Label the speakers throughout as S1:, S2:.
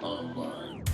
S1: online.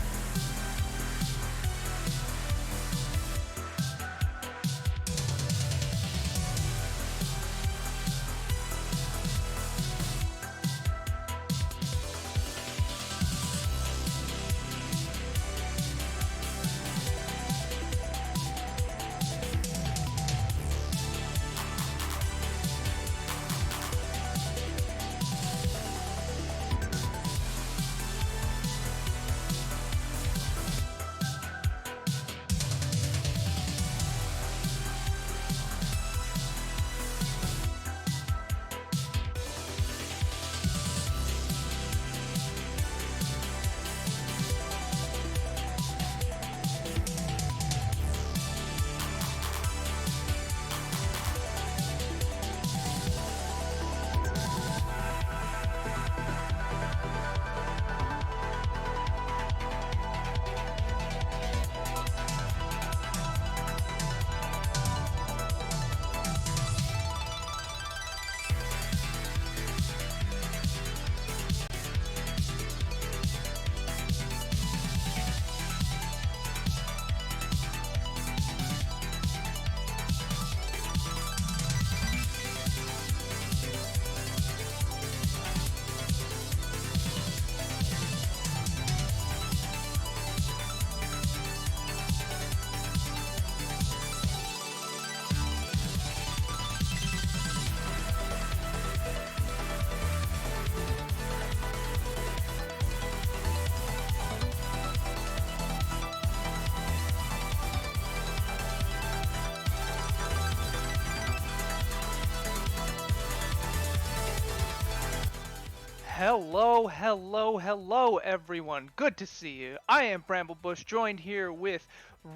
S2: Hello, hello, hello, everyone. Good to see you. I am Bramblebush, joined here with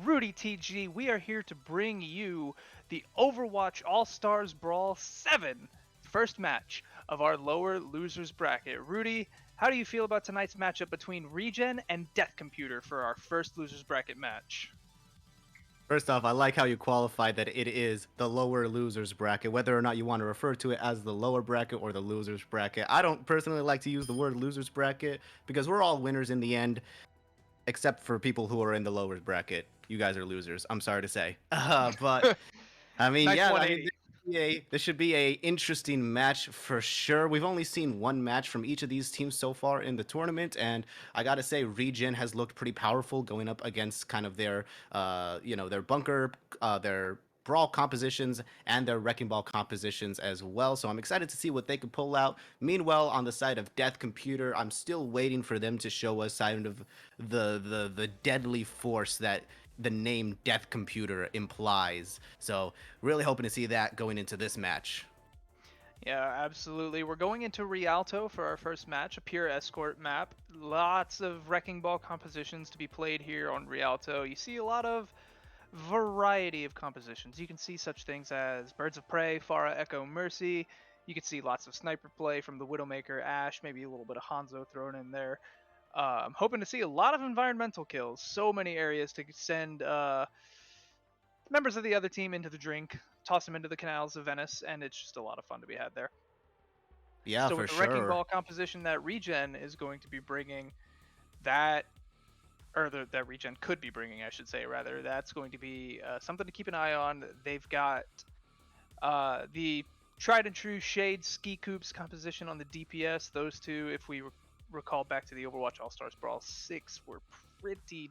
S2: Rudy TG. We are here to bring you the Overwatch All Stars Brawl 7 first match of our lower losers bracket. Rudy, how do you feel about tonight's matchup between Regen and Death Computer for our first losers bracket match?
S3: First off, I like how you qualified that it is the lower losers bracket, whether or not you want to refer to it as the lower bracket or the losers bracket. I don't personally like to use the word losers bracket because we're all winners in the end, except for people who are in the lower bracket. You guys are losers. I'm sorry to say. But I mean,
S2: Nice
S3: yeah,
S2: 180.
S3: this should be a interesting match for sure. We've only seen one match from each of these teams so far in the tournament, and I gotta say, Regen has looked pretty powerful going up against kind of their, their bunker, their brawl compositions and their wrecking ball compositions as well. So I'm excited to see what they could pull out. Meanwhile, on the side of Death Computer, I'm still waiting for them to show us kind of the deadly force that the name Death Computer implies. So really hoping to see that going into this match.
S2: Yeah, absolutely. We're going into Rialto for our first match, a pure escort map. Lots of wrecking ball compositions to be played here on Rialto. You see a lot of variety of compositions. You can see such things as Birds of Prey, Pharah, Echo, Mercy. You can see lots of sniper play from the Widowmaker, Ashe, maybe a little bit of Hanzo thrown in there. I'm hoping to see a lot of environmental kills. So many areas to send members of the other team into the drink, toss them into the canals of Venice, and it's just a lot of fun to be had there.
S3: Yeah,
S2: So
S3: for
S2: with the Wrecking
S3: sure.
S2: Ball composition that Regen is going to be bringing, that that Regen could be bringing, I should say, rather, that's going to be something to keep an eye on. They've got the tried and true Shade Ski Coops composition on the DPS. Those two, if we recall back to the Overwatch All Stars Brawl 6, were pretty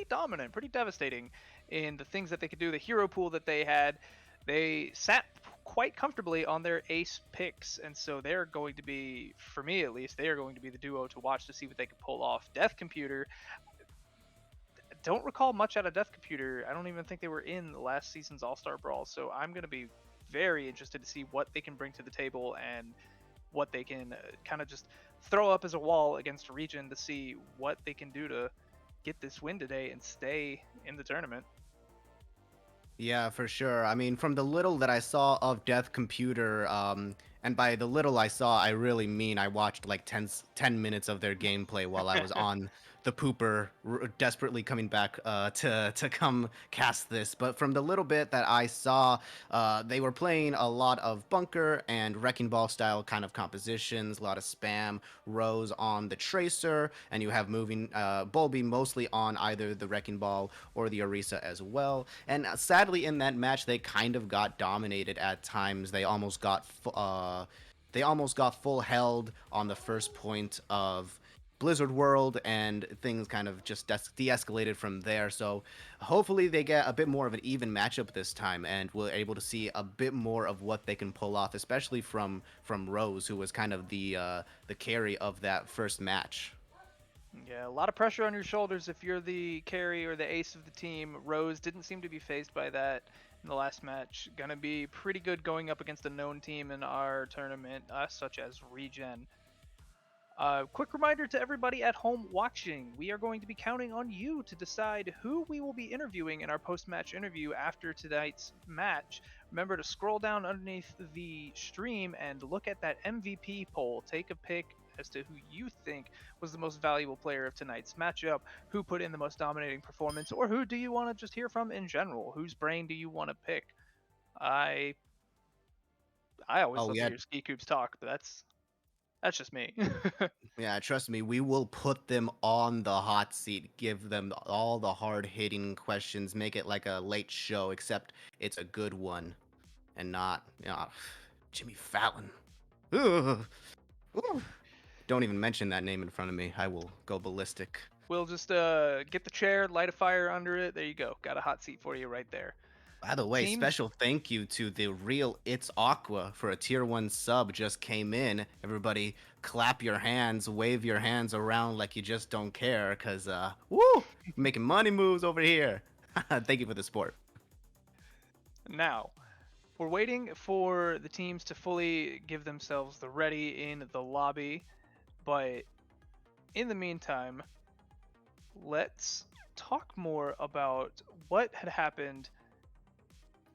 S2: dominant, pretty devastating in the things that they could do. The hero pool that they had, they sat quite comfortably on their ace picks, and so they're going to be, for me at least, they are going to be the duo to watch to see what they can pull off. Death Computer, don't recall much out of Death Computer. I don't even think they were in the last season's All-Star Brawl, so I'm going to be very interested to see what they can bring to the table and what they can kind of just throw up as a wall against a region to see what they can do to get this win today and stay in the tournament.
S3: Yeah, for sure. I mean, from the little that I saw of Death Computer, And by the little I saw, I really mean I watched like 10 minutes of their gameplay while I was on the pooper, desperately coming back to come cast this. But from the little bit that I saw, they were playing a lot of bunker and wrecking ball style kind of compositions, a lot of spam rows on the tracer, and you have moving Bulby mostly on either the wrecking ball or the Orisa as well. And sadly, in that match, they kind of got dominated at times. They almost got full held on the first point of Blizzard World, and things kind of just de-escalated from there. So hopefully they get a bit more of an even matchup this time, and we're able to see a bit more of what they can pull off, especially from Rose, who was kind of the carry of that first match.
S2: Yeah, a lot of pressure on your shoulders if you're the carry or the ace of the team. Rose didn't seem to be phased by that in the last match. Gonna be pretty good going up against a known team in our tournament, such as Regen. Quick reminder to everybody at home watching, we are going to be counting on you to decide who we will be interviewing in our post-match interview after tonight's match. Remember to scroll down underneath the stream and look at that MVP poll. Take a pick as to who you think was the most valuable player of tonight's matchup, who put in the most dominating performance, or who do you want to just hear from in general? Whose brain do you want to pick? I I always
S3: Oh
S2: love to
S3: yeah,
S2: hear Ski Coops talk, but that's just me.
S3: yeah, trust me, we will put them on the hot seat, give them all the hard-hitting questions, make it like a late show, except it's a good one and not, Jimmy Fallon. Ugh. Ooh. Don't even mention that name in front of me. I will go ballistic.
S2: We'll just get the chair, light a fire under it. There you go. Got a hot seat for you right there.
S3: By the way,
S2: Teams,
S3: special thank you to the real It's Aqua for a tier 1 sub just came in. Everybody clap your hands, wave your hands around like you just don't care, cuz woo, making money moves over here. Thank you for the support.
S2: now, we're waiting for the teams to fully give themselves the ready in the lobby, but in the meantime, let's talk more about what had happened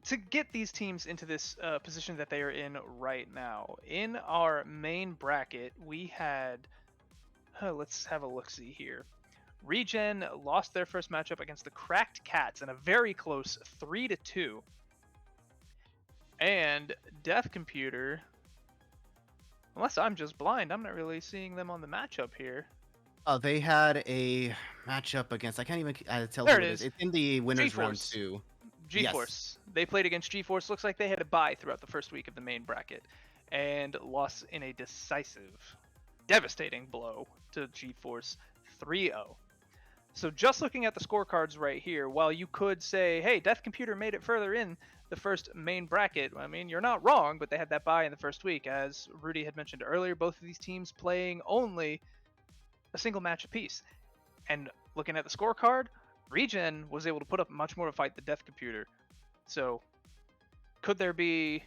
S2: to get these teams into this position that they are in right now. In our main bracket, we had, let's have a look-see here. Regen lost their first matchup against the Cracked Cats in a very close 3-2. And Death Computer, unless I'm just blind, I'm not really seeing them on the matchup here.
S3: Oh, they had a matchup against, I can't even tell
S2: There
S3: who
S2: it
S3: it is.
S2: is.
S3: It's in the winners round
S2: GeForce.
S3: 2. Yes.
S2: GeForce. They played against GeForce. Looks like they had a bye throughout the first week of the main bracket and lost in a decisive, devastating blow to GeForce 3-0. So just looking at the scorecards right here, while you could say, hey, Death Computer made it further in the first main bracket, I mean, you're not wrong, but they had that bye in the first week. As Rudy had mentioned earlier, both of these teams playing only a single match apiece. And looking at the scorecard, Regen was able to put up much more of a fight than Death Computer. So could there be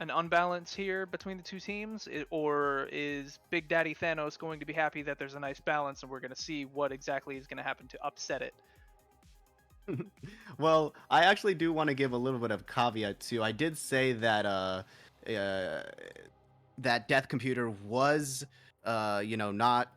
S2: an unbalance here between the two teams, or is Big Daddy Thanos going to be happy that there's a nice balance and we're going to see what exactly is going to happen to upset it?
S3: Well, I actually do want to give a little bit of caveat too. I did say that that Death Computer was not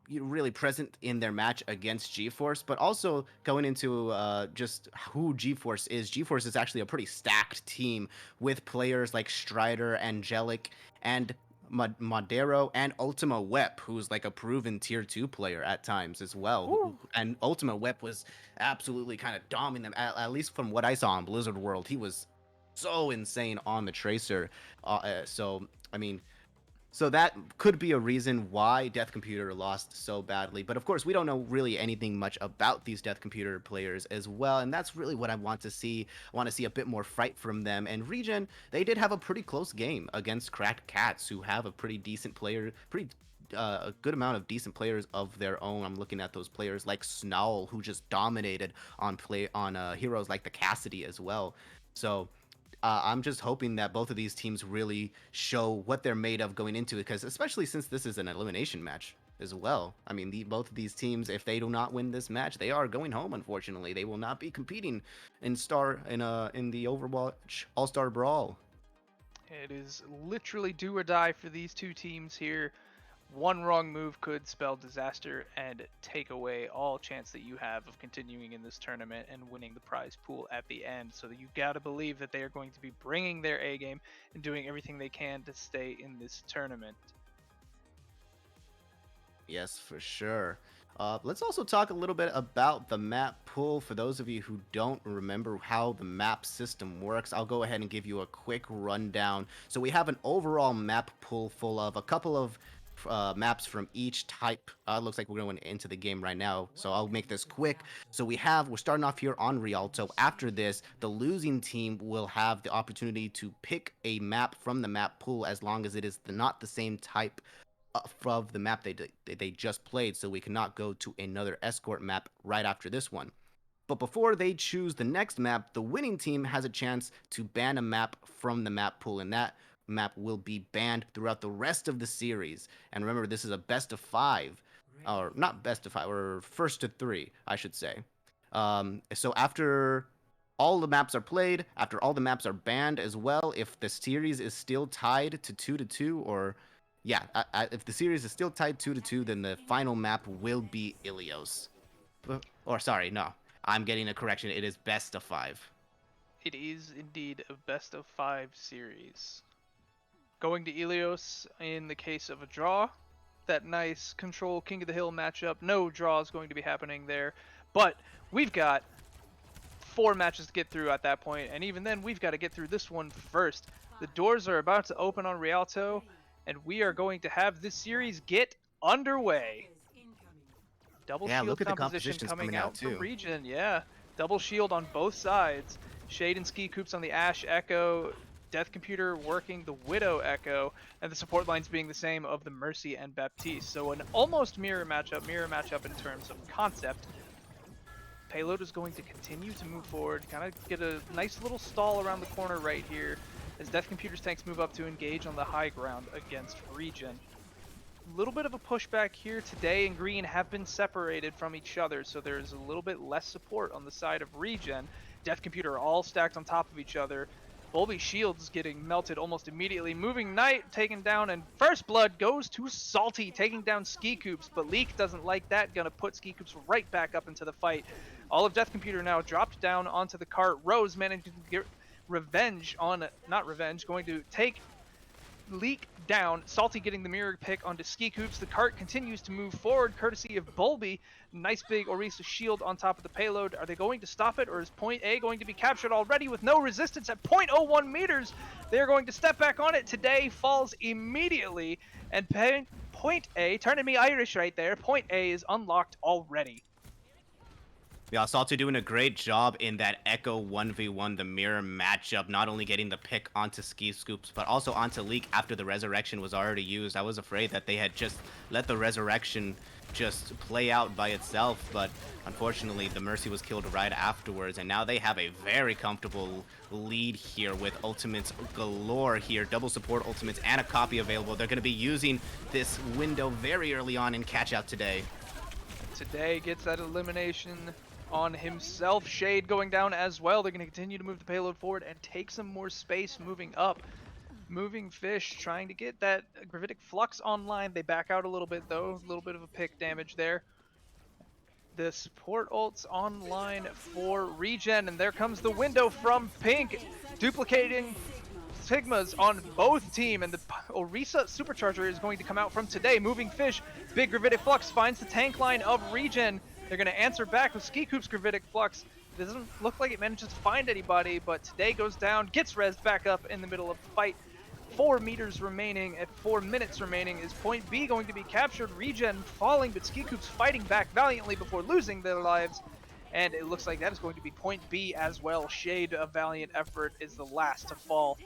S3: really present in their match against GeForce, but also going into just who GeForce is. GeForce is actually a pretty stacked team with players like Strider, Angelic, and Madero, and Ultima Wep, who's like a proven tier 2 player at times as well. And Ultima Wep was absolutely kind of dominant, at least from what I saw in Blizzard World. He was so insane on the Tracer. I mean, so that could be a reason why Death Computer lost so badly. But of course, we don't know really anything much about these Death Computer players as well. And that's really what I want to see. I want to see a bit more fight from them. And Regen, they did have a pretty close game against Cracked Cats, who have a pretty decent player, a good amount of decent players of their own. I'm looking at those players like Snowl, who just dominated on heroes like the Cassidy as well. So I'm just hoping that both of these teams really show what they're made of going into it, because especially since this is an elimination match as well. I mean, both of these teams, if they do not win this match, they are going home. Unfortunately, they will not be competing in the Overwatch All-Star Brawl.
S2: It is literally do or die for these two teams here. One wrong move could spell disaster and take away all chance that you have of continuing in this tournament and winning the prize pool at the end. So you got to believe that they are going to be bringing their A game and doing everything they can to stay in this tournament.
S3: Yes, for sure. Let's also talk a little bit about the map pool. For those of you who don't remember how the map system works, I'll go ahead and give you a quick rundown. So we have an overall map pool full of a couple of maps from each type. Looks like we're going into the game right now, so I'll make this quick. So we're starting off here on Rialto. After this, the losing team will have the opportunity to pick a map from the map pool as long as it is not the same type of the map they just played, so we cannot go to another escort map right after this one. But before they choose the next map, the winning team has a chance to ban a map from the map pool, and that map will be banned throughout the rest of the series. And remember, this is a best of 5, or not best of 5, or first to 3, I should say. So after all the maps are played, after all the maps are banned as well, if the series is still tied to 2-2, or yeah, if the series is still tied 2-2, then the final map will be Ilios. Or sorry, no, I'm getting a correction. It is best of 5.
S2: It is indeed a best of 5 series. Going to Ilios in the case of a draw, that nice control King of the Hill matchup. No draw is going to be happening there, but we've got 4 matches to get through at that point, and even then we've got to get through this one first. The doors are about to open on Rialto, and we are going to have this series get underway. Double shield composition coming out for Regen, yeah. Double shield on both sides. Shade and Ski Coops on the Ashe Echo, Death Computer working the Widow Echo, and the support lines being the same of the Mercy and Baptiste. So an almost mirror matchup in terms of concept. Payload is going to continue to move forward, kind of get a nice little stall around the corner right here as Death Computer's tanks move up to engage on the high ground against Regen. A little bit of a pushback here today, and Green have been separated from each other, so there's a little bit less support on the side of Regen. Death Computer all stacked on top of each other. Bulby's shields getting melted almost immediately. Moving Knight taken down, and First Blood goes to Salty, taking down Ski Coops, but Leak doesn't like that, gonna put Ski Coops right back up into the fight. All of Death Computer now dropped down onto the cart. Rose managed to get revenge on, not revenge, going to take Leak down. Salty getting the mirror pick onto Ski Coops. The cart continues to move forward courtesy of Bulby. Nice big Orisa shield on top of the payload. Are they going to stop it, or is point A going to be captured already with no resistance at 0.01 meters? They're going to step back on it. Today falls immediately, and point A, turning me Irish right there, point A is unlocked already.
S3: Yeah, Salty doing a great job in that Echo 1v1, the mirror matchup, not only getting the pick onto Ski Scoops, but also onto Leak after the Resurrection was already used. I was afraid that they had just let the Resurrection just play out by itself, but unfortunately the Mercy was killed right afterwards, and now they have a very comfortable lead here with ultimates galore here, double support ultimates and a copy available. They're going to be using this window very early on in catch out today.
S2: Today gets that elimination on himself. Shade going down as well. They're going to continue to move the payload forward and take some more space moving up. Moving Fish trying to get that Gravitic Flux online. They back out a little bit though. A little bit of a pick damage there. The support ults online for Regen, and there comes the window from Pink, duplicating Sigmas on both team, and the Orisa Supercharger is going to come out from today. Moving Fish, big Gravitic Flux finds the tank line of Regen. They're going to answer back with Ski Coop's Gravitic Flux. It doesn't look like it manages to find anybody, but today goes down, gets rezzed back up in the middle of the fight. 4 meters remaining at 4 minutes remaining. Is point B going to be captured? Regen falling, but Ski Coop's fighting back valiantly before losing their lives. And it looks like that is going to be point B as well. Shade, a valiant effort, is the last to fall.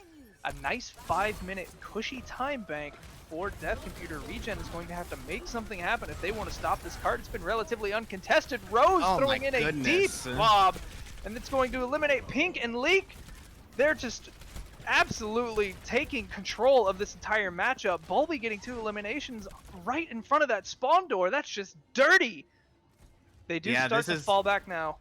S2: A nice 5-minute cushy time bank for Death Computer. Regen is going to have to make something happen if they want to stop this card. It's been relatively uncontested. Rose throwing in a deep bob, and it's going to eliminate Pink and Leak. They're just absolutely taking control of this entire matchup. Bulby getting 2 eliminations right in front of that spawn door. That's just dirty. They do start to fall back now.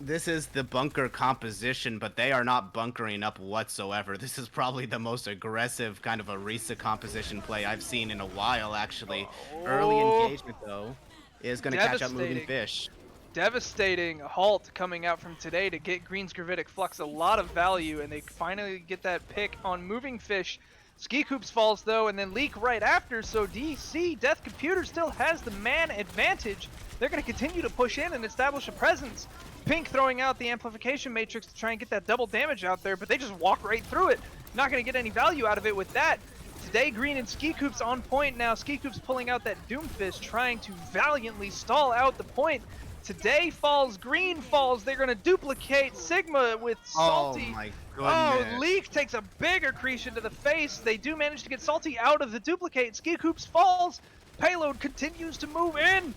S3: This is the bunker composition, but they are not bunkering up whatsoever. This is probably the most aggressive kind of Orisa composition play I've seen in a while, actually. Early
S2: Oh,
S3: engagement, though, is going to catch up moving
S2: devastating.
S3: fish.
S2: Devastating halt coming out from today to get Green's Gravitic Flux a lot of value, and they finally get that pick on Moving Fish. Ski Coops falls though, and then Leak right after, so DC, Death Computer still has the man advantage. They're going to continue to push in and establish a presence. Pink throwing out the Amplification Matrix to try and get that double damage out there, but they just walk right through it. Not going to get any value out of it with that. Today, Green and Ski Coops on point now. Ski Coops pulling out that Doomfist, trying to valiantly stall out the point. Today falls, Green falls. They're going to duplicate Sigma with Salty.
S3: Oh my
S2: Oh,
S3: goodness.
S2: Leak takes a big accretion to the face. They do manage to get Salty out of the duplicate. Ski Coops falls. Payload continues to move in.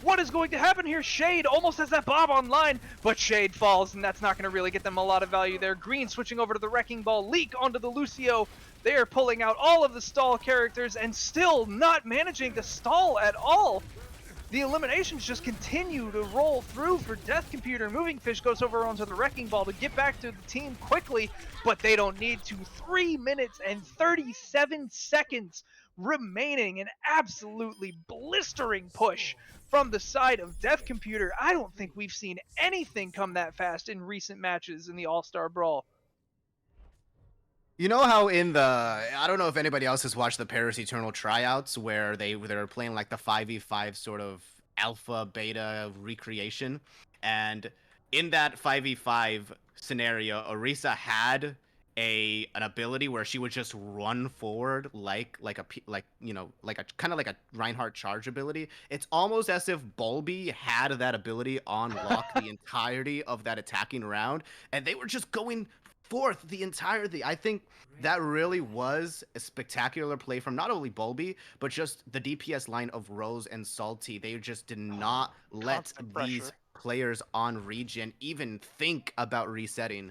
S2: What is going to happen here? Shade almost has that Bob online, but Shade falls, and that's not going to really get them a lot of value there. Green switching over to the Wrecking Ball. Leak onto the Lucio. They are pulling out all of the stall characters and still not managing to stall at all. The eliminations just continue to roll through for Death Computer. Moving Fish goes over onto the Wrecking Ball to get back to the team quickly, but they don't need to. 3 minutes and 37 seconds remaining. An absolutely blistering push from the side of Death Computer. I don't think we've seen anything come that fast in recent matches in the All-Star Brawl.
S3: You know how in the I don't know if anybody else has watched the Paris Eternal tryouts where they're playing like the 5v5 sort of alpha beta recreation, and in that 5v5 scenario, Orisa had an ability where she would just run forward like a kind of like a Reinhardt charge ability. It's almost as if Bulby had that ability on lock the entirety of that attacking round, and they were just going forth the entirety. I think that really was a spectacular play from not only Bulby, but just the DPS line of Rose and Salty. They just did not let
S2: Constant
S3: these
S2: pressure.
S3: players on Regen even think about resetting.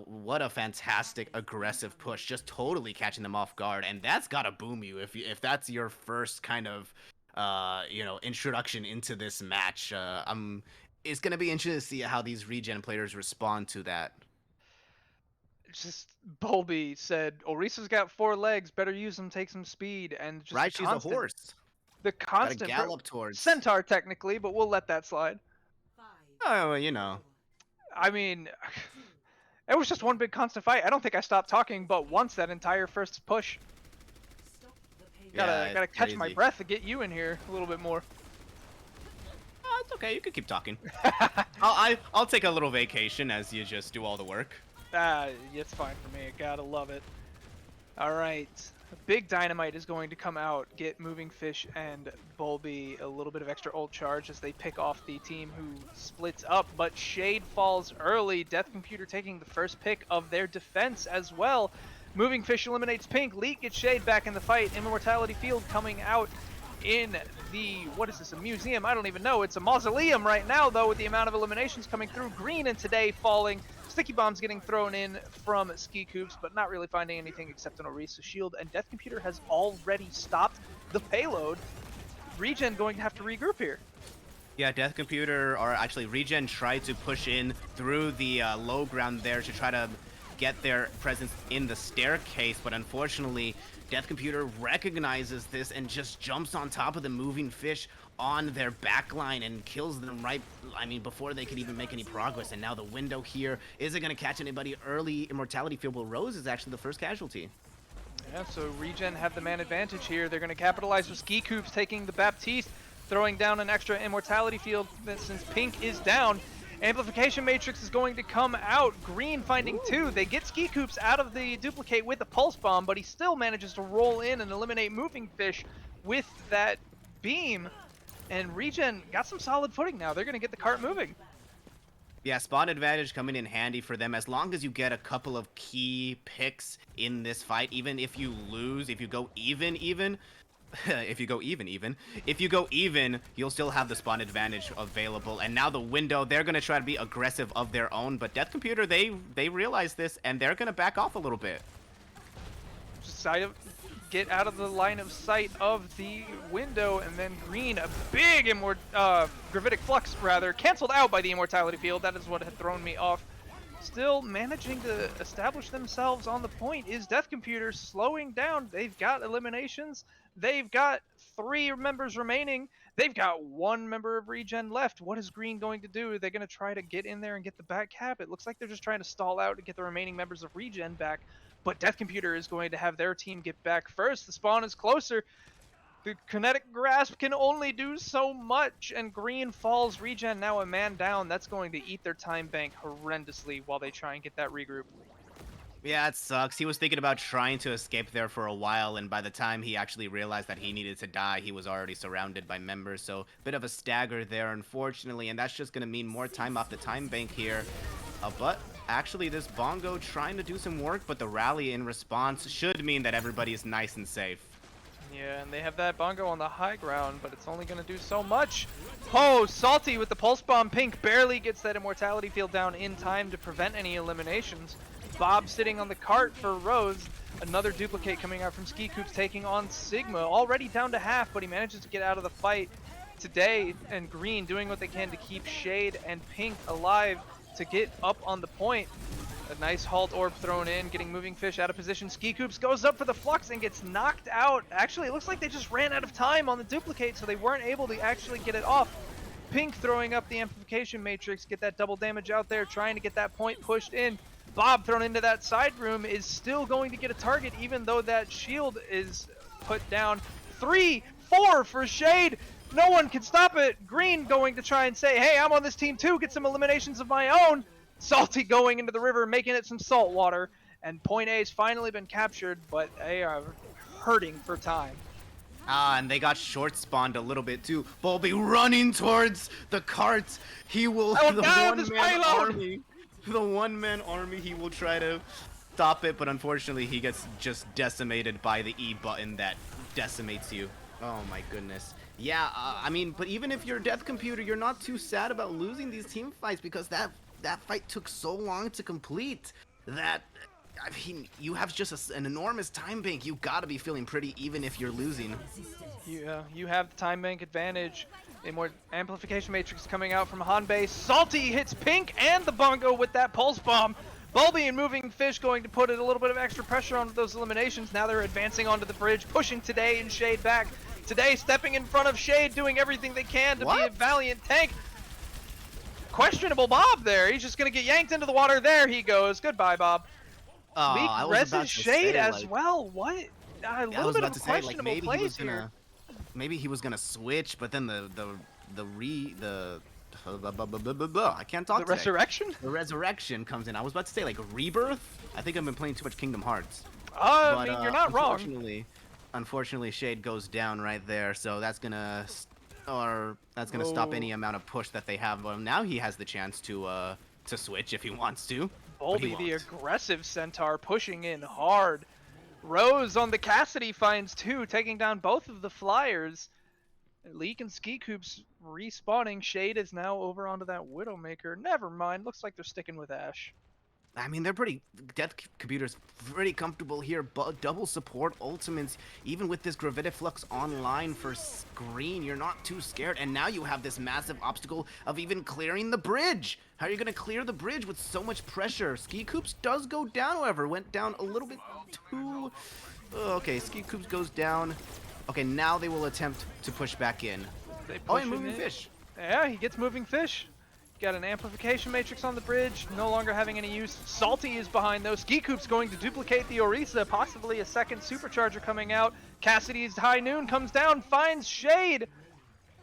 S3: What a fantastic aggressive push, just totally catching them off guard, and that's gotta boom you if that's your first kind of introduction into this match. It's gonna be interesting to see how these Regen players respond to that.
S2: Just Bulby said, Orisa's got 4 legs, better use them, take some speed, and just
S3: Right, she's a horse.
S2: the
S3: Gotta
S2: constant
S3: gallop towards.
S2: Centaur technically, but we'll let that slide.
S3: Oh, you know.
S2: I mean, it was just one big constant fight. I don't think I stopped talking but once that entire first push. Gotta catch my breath to get you in here a little bit more.
S3: Oh, it's okay. You can keep talking. I'll take a little vacation as you just do all the work.
S2: It's fine for me. Gotta love it. All right, Big Dynamite is going to come out, get Moving Fish and Bulby a little bit of extra ult charge as they pick off the team who splits up, but Shade falls early. Death Computer taking the first pick of their defense as well. Moving Fish eliminates Pink. Leak gets Shade back in the fight. Immortality Field coming out in the, what is this, a museum? I don't even know. It's a mausoleum right now, though, with the amount of eliminations coming through. Green and Today falling. Sticky bombs getting thrown in from Ski Coops, but not really finding anything except an Orisa shield, and Death Computer has already stopped the payload. Regen going to have to regroup here.
S3: Yeah, Death Computer, or actually Regen, tried to push in through the low ground there to try to get their presence in the staircase, but unfortunately, Death Computer recognizes this and just jumps on top of the Moving Fish on their backline and kills them before they could even make any progress. And now the window here isn't going to catch anybody early. Immortality Field, but Rose is actually the first casualty.
S2: Yeah, so Regen have the man advantage here. They're going to capitalize with Ski Coops taking the Baptiste, throwing down an extra Immortality Field since Pink is down. Amplification Matrix is going to come out. Green finding 2. They get Ski Coops out of the duplicate with a Pulse Bomb, but he still manages to roll in and eliminate Moving Fish with that beam. And Regen got some solid footing now. They're going to get the cart moving.
S3: Yeah, spawn advantage coming in handy for them as long as you get a couple of key picks in this fight. Even if you lose, if you go even, if you go even, you'll still have the spawn advantage available. And now the window, they're going to try to be aggressive of their own, but Death Computer, they realize this and they're going to back off a little bit.
S2: get out of the line of sight of the window, and then Green, a big Gravitic Flux rather, canceled out by the Immortality Field. That is what had thrown me off. Still managing to establish themselves on the point is Death Computer, slowing down. They've got eliminations. They've got 3 members remaining. They've got 1 member of Regen left. What is Green going to do? Are they going to try to get in there and get the back cap? It looks like they're just trying to stall out to get the remaining members of Regen back. But Death Computer is going to have their team get back first. The spawn is closer. The kinetic grasp can only do so much, and Green falls. Regen now a man down. That's going to eat their time bank horrendously while they try and get that regroup.
S3: Yeah, it sucks. He was thinking about trying to escape there for a while, and by the time he actually realized that he needed to die, he was already surrounded by members, so bit of a stagger there, unfortunately, and that's just going to mean more time off the time bank here. But actually, this Bongo trying to do some work, but the rally in response should mean that everybody is nice and safe.
S2: Yeah, and they have that Bongo on the high ground, but it's only going to do so much. Oh, Salty with the Pulse Bomb. Pink barely gets that Immortality Field down in time to prevent any eliminations. Bob sitting on the cart for Rose. Another duplicate coming out from Ski Coops taking on Sigma. Already down to half, but he manages to get out of the fight today. And Green doing what they can to keep Shade and Pink alive to get up on the point. A nice halt orb thrown in, getting Moving Fish out of position. Ski Coops goes up for the Flux and gets knocked out. Actually, it looks like they just ran out of time on the duplicate, so they weren't able to actually get it off. Pink throwing up the Amplification Matrix, get that double damage out there, trying to get that point pushed in. Bob thrown into that side room is still going to get a target, even though that shield is put down. 3, 4 for Shade. No one can stop it. Green going to try and say, hey, I'm on this team too, get some eliminations of my own. Salty going into the river, making it some salt water. And point A's finally been captured, but they are hurting for time.
S3: And they got short spawned a little bit too. Bulby running towards the cart. He will, the one-man army, he will try to stop it, but unfortunately he gets just decimated by the E button that decimates you. Oh my goodness. Yeah, I mean, but even if you're Death Computer, you're not too sad about losing these team fights, because that fight took so long to complete that, I mean, you have just an enormous time bank. You gotta be feeling pretty even if you're losing.
S2: Yeah, you have the time bank advantage. A more Amplification Matrix coming out from Hanbei. Salty hits Pink and the Bongo with that Pulse Bomb. Bulby and Moving Fish going to put a little bit of extra pressure on those eliminations. Now they're advancing onto the bridge, pushing Today and Shade back. Today stepping in front of Shade, doing everything they can to be a valiant tank. Questionable Bob there. He's just going to get yanked into the water. There he goes. Goodbye, Bob. Leak reses Shade as well. What? A little bit of a questionable plays here.
S3: Maybe he was gonna switch, but then I can't talk.
S2: The resurrection?
S3: The resurrection comes in. I was about to say like rebirth. I think I've been playing too much Kingdom Hearts.
S2: I mean, you're not wrong.
S3: Unfortunately, Shade goes down right there, so that's gonna stop any amount of push that they have. Well, now he has the chance to switch if he wants to.
S2: Bulby, the aggressive Centaur, pushing in hard. Rose on the Cassidy finds 2, taking down both of the Flyers. Leak and Ski Coops respawning. Shade is now over onto that Widowmaker. Never mind, looks like they're sticking with Ash.
S3: I mean, they're Death Computer's pretty comfortable here, but double support ultimates, even with this Gravitic Flux online for Green, you're not too scared, and now you have this massive obstacle of even clearing the bridge. How are you going to clear the bridge with so much pressure? Ski Coops does go down, however, went down a little bit too... Okay, Ski Coops goes down. Okay, now they will attempt to push back in. And Moving Fish.
S2: Yeah, he gets Moving Fish. Got an Amplification Matrix on the bridge, no longer having any use. Salty is behind though. Ski Coop's going to duplicate the Orisa, possibly a second Supercharger coming out. Cassidy's High Noon comes down, finds Shade.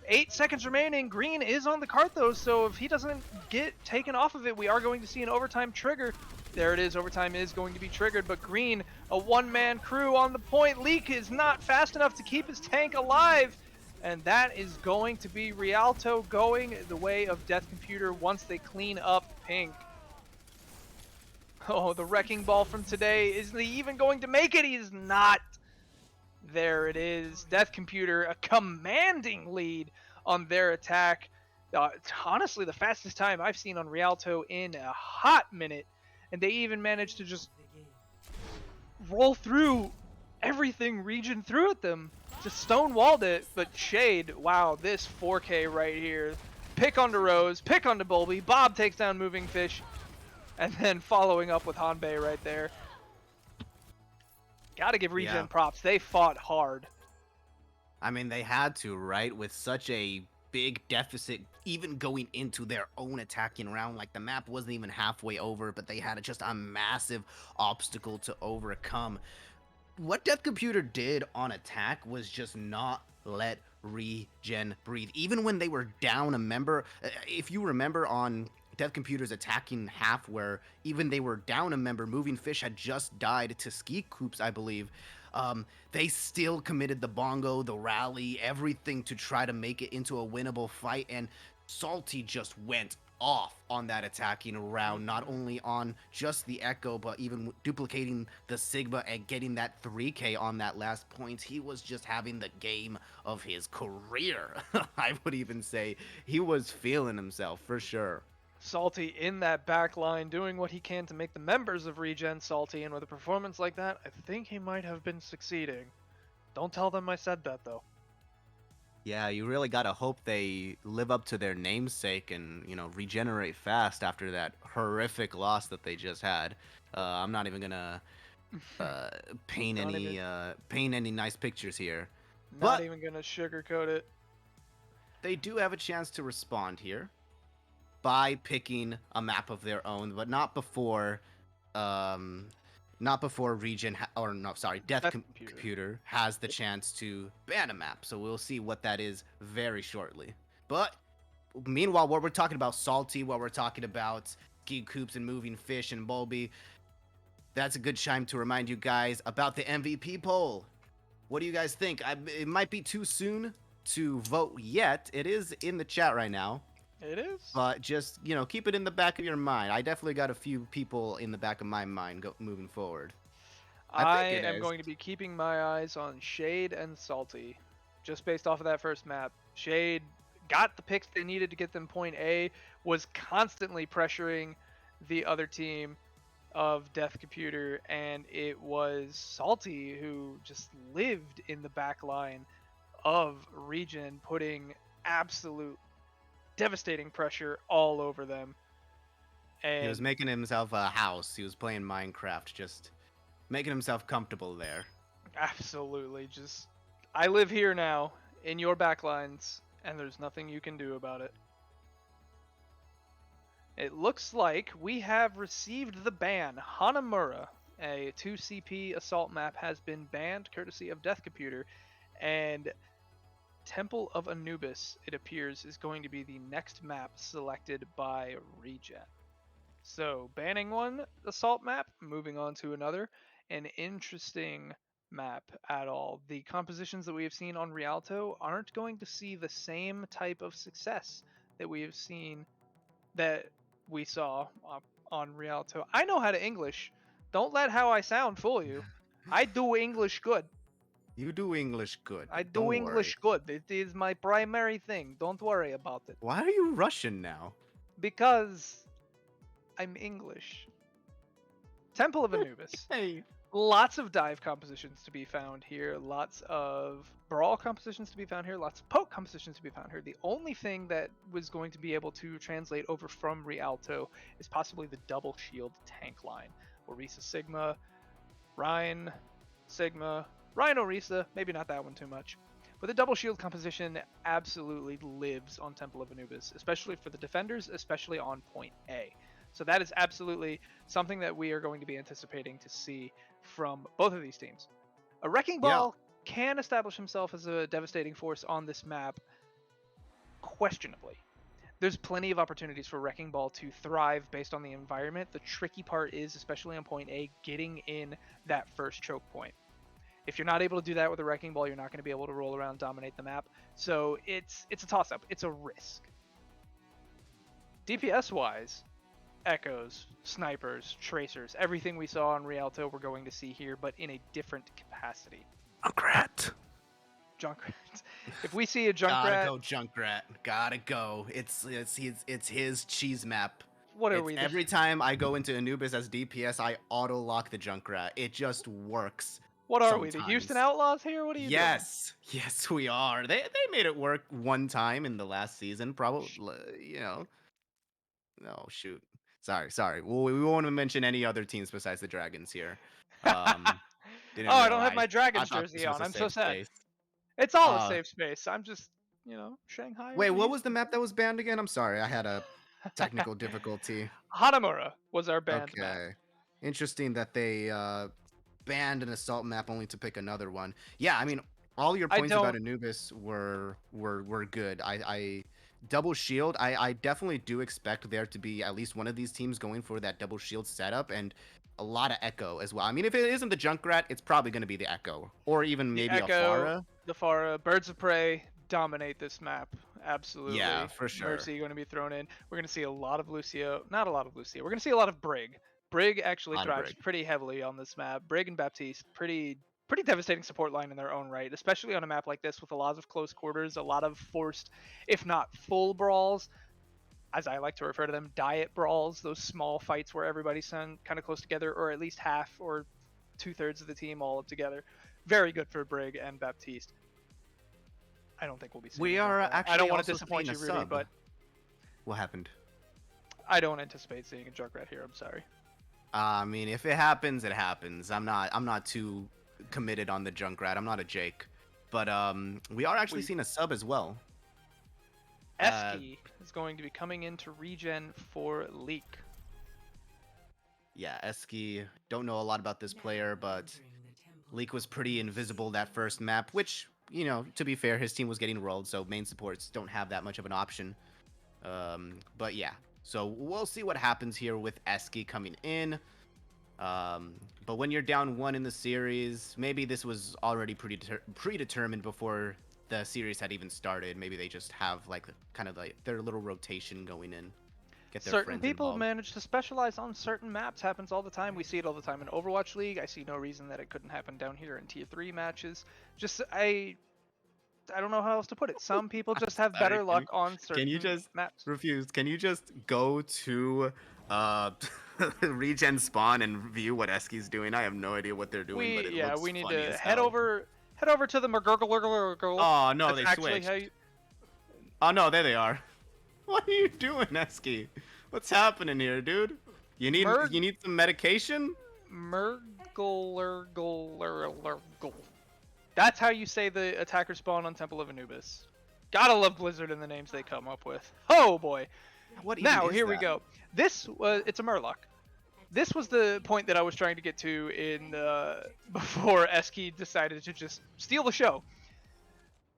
S2: 8 seconds remaining. Green is on the cart though, so if he doesn't get taken off of it, we are going to see an overtime trigger. There it is, overtime is going to be triggered, but Green, a one-man crew on the point. Leak is not fast enough to keep his tank alive. And that is going to be Rialto going the way of Death Computer once they clean up Pink. Oh, the Wrecking Ball from Today. Is he even going to make it? He is not. There it is. Death Computer, a commanding lead on their attack. Honestly, the fastest time I've seen on Rialto in a hot minute. And they even managed to just roll through everything Regen threw at them. Just stonewalled it, but Shade, wow, this 4K right here. Pick onto Rose, pick onto Bulby, Bob takes down Moving Fish, and then following up with Hanbei right there. Gotta give Regen props, they fought hard.
S3: I mean, they had to, right? With such a big deficit, even going into their own attacking round. Like, the map wasn't even halfway over, but they had just a massive obstacle to overcome. What Death Computer did on attack was just not let Regen breathe. Even when they were down a member, if you remember on Death Computer's attacking half, where even they were down a member, Moving Fish had just died to Ski Coops, I believe. They still committed the bongo, the rally, everything to try to make it into a winnable fight, and Salty just went off on that attacking round, not only on just the Echo, but even duplicating the Sigma and getting that 3K on that last point. He was just having the game of his career. I would even say he was feeling himself for sure.
S2: Salty in that back line, doing what he can to make the members of Regen salty, and with a performance like that, I think he might have been succeeding. Don't tell them I said that, though.
S3: Yeah, you really gotta hope they live up to their namesake and, you know, regenerate fast after that horrific loss that they just had. I'm not even gonna paint any nice pictures here.
S2: Not even gonna sugarcoat it.
S3: They do have a chance to respond here by picking a map of their own, but not before Regen Death Computer has the chance to ban a map. So we'll see what that is very shortly. But meanwhile, while we're talking about Salty, while we're talking about Ski Coops and Moving Fish and Bulby, that's a good time to remind you guys about the MVP poll. What do you guys think? It might be too soon to vote yet. It is in the chat right now.
S2: It is.
S3: But just, you know, keep it in the back of your mind. I definitely got a few people in the back of my mind moving forward.
S2: I am going to be keeping my eyes on Shade and Salty, just based off of that first map. Shade got the picks they needed to get them point A, was constantly pressuring the other team of Death Computer, and it was Salty who just lived in the back line of Regen, putting absolute devastating pressure all over them. And
S3: he was making himself a house. He was playing Minecraft, just making himself comfortable there.
S2: Absolutely. Just, I live here now in your backlines, and there's nothing you can do about it. It looks like we have received the ban. Hanamura, a 2CP assault map, has been banned courtesy of Death Computer, and Temple of Anubis, it appears, is going to be the next map selected by Regen. So, banning one assault map, moving on to another. An interesting map at all. The compositions that we have seen on Rialto aren't going to see the same type of success that we have seen, that we saw on Rialto. I know how to English. Don't let how I sound fool you. I do English good.
S3: You do English good.
S2: I do English good. It is my primary thing. Don't worry about it.
S3: Why are you Russian now?
S2: Because I'm English. Temple of Anubis.
S3: Hey.
S2: Lots of dive compositions to be found here. Lots of brawl compositions to be found here. Lots of poke compositions to be found here. The only thing that was going to be able to translate over from Rialto is possibly the double shield tank line. Orisa Sigma, Ryan Sigma, Ryan Orisa, maybe not that one too much. But the double shield composition absolutely lives on Temple of Anubis, especially for the defenders, especially on point A. So that is absolutely something that we are going to be anticipating to see from both of these teams. A Wrecking Ball can establish himself as a devastating force on this map, questionably. There's plenty of opportunities for Wrecking Ball to thrive based on the environment. The tricky part is, especially on point A, getting in that first choke point. If you're not able to do that with a Wrecking Ball, you're not going to be able to roll around and dominate the map. So it's a toss-up. It's a risk. DPS-wise, Echoes, Snipers, Tracers, everything we saw on Rialto we're going to see here, but in a different capacity.
S3: Junkrat.
S2: If we see a Junkrat...
S3: Gotta go Junkrat. Gotta go. It's his cheese map.
S2: What are we?
S3: Every time I go into Anubis as DPS, I auto-lock the Junkrat. It just works
S2: What are we, the Houston
S3: sometimes.
S2: Outlaws here? What are you doing?
S3: Yes, we are. They made it work one time in the last season, probably. You know, no shoot. Sorry. Well, we won't mention any other teams besides the Dragons here. Um,
S2: Oh,
S3: didn't
S2: I don't have
S3: realize.
S2: my
S3: I
S2: Dragons
S3: thought this
S2: jersey
S3: was
S2: on.
S3: a
S2: I'm so
S3: safe
S2: sad.
S3: space.
S2: It's all a
S3: Uh,
S2: safe space. I'm just, Shanghai
S3: Wait,
S2: over
S3: what was the
S2: Houston.
S3: map that was banned again? I'm sorry, I had a technical difficulty.
S2: Hanamura was our banned map.
S3: Okay. Interesting that they banned an assault map only to pick another one. Yeah, I mean, all your
S2: I
S3: points about
S2: don't.
S3: Anubis were good. I double shield. I definitely do expect there to be at least one of these teams going for that double shield setup and a lot of echo as well. I mean, if it isn't the Junkrat, it's probably going to be the echo or even
S2: The
S3: maybe a
S2: Echo,
S3: Pharah.
S2: the Pharah, Birds of Prey dominate this map.
S3: Yeah,
S2: Absolutely.
S3: for sure.
S2: Mercy going to be thrown in. We're going to see a lot of Lucio. Not a lot of Lucio. We're going to see a lot of Brig. Brig actually
S3: A lot of
S2: thrives
S3: break.
S2: pretty heavily on this map. Brig and Baptiste, pretty devastating support line in their own right, especially on a map like this with a lot of close quarters, a lot of forced, if not full brawls, as I like to refer to them, diet brawls, those small fights where everybody's kind of close together, or at least half or 2/3 of the team all up together. Very good for Brig and Baptiste. I don't think we'll be seeing
S3: We
S2: a
S3: are
S2: Junkrat. I
S3: actually
S2: don't want to
S3: also
S2: disappoint
S3: seeing
S2: you,
S3: a
S2: Rudy,
S3: sub.
S2: but
S3: What happened?
S2: I don't anticipate seeing a Junkrat here. I'm sorry.
S3: I mean, if it happens, it happens. I'm not too committed on the Junkrat. I'm not a Jake. But we are actually
S2: We
S3: seeing a sub as well. Uh
S2: Eski is going to be coming into Regen for Leak.
S3: yeah, Eski, don't know a lot about this player, but Leak was pretty invisible that first map, which, to be fair, his team was getting rolled, so main supports don't have that much of an option. But yeah. So we'll see what happens here with Eski coming in. But when you're down one in the series, maybe this was already predetermined before the series had even started. Maybe they just have like kind of like their little rotation going in, get their
S2: Certain
S3: friends
S2: people
S3: involved.
S2: manage to specialize on certain maps. Happens all the time. We see it all the time in Overwatch League. I see no reason that it couldn't happen down here in Tier 3 matches. Just I don't know how else to put it. Some people just have
S3: Sorry,
S2: better luck on
S3: can you
S2: certain
S3: just
S2: maps.
S3: refuse? Can you just go to uh regen spawn and view what Eski's doing? I have no idea what they're doing, but
S2: We
S3: it
S2: yeah,
S3: looks
S2: we need
S3: funny
S2: to
S3: as hell.
S2: head over to the McGurgle.
S3: Oh no,
S2: That's
S3: they
S2: actually how
S3: switched.
S2: you
S3: Oh no, there they are. What are you doing, Eski? What's happening here, dude? You need
S2: Merg
S3: you need some medication?
S2: Merglerglergl. That's how you say the attacker spawn on Temple of Anubis. Gotta love Blizzard and the names they come up with. Oh boy.
S3: What even
S2: Now
S3: is
S2: here we
S3: that?
S2: go. It's a Murloc. This was the point that I was trying to get to in before Eski decided to just steal the show.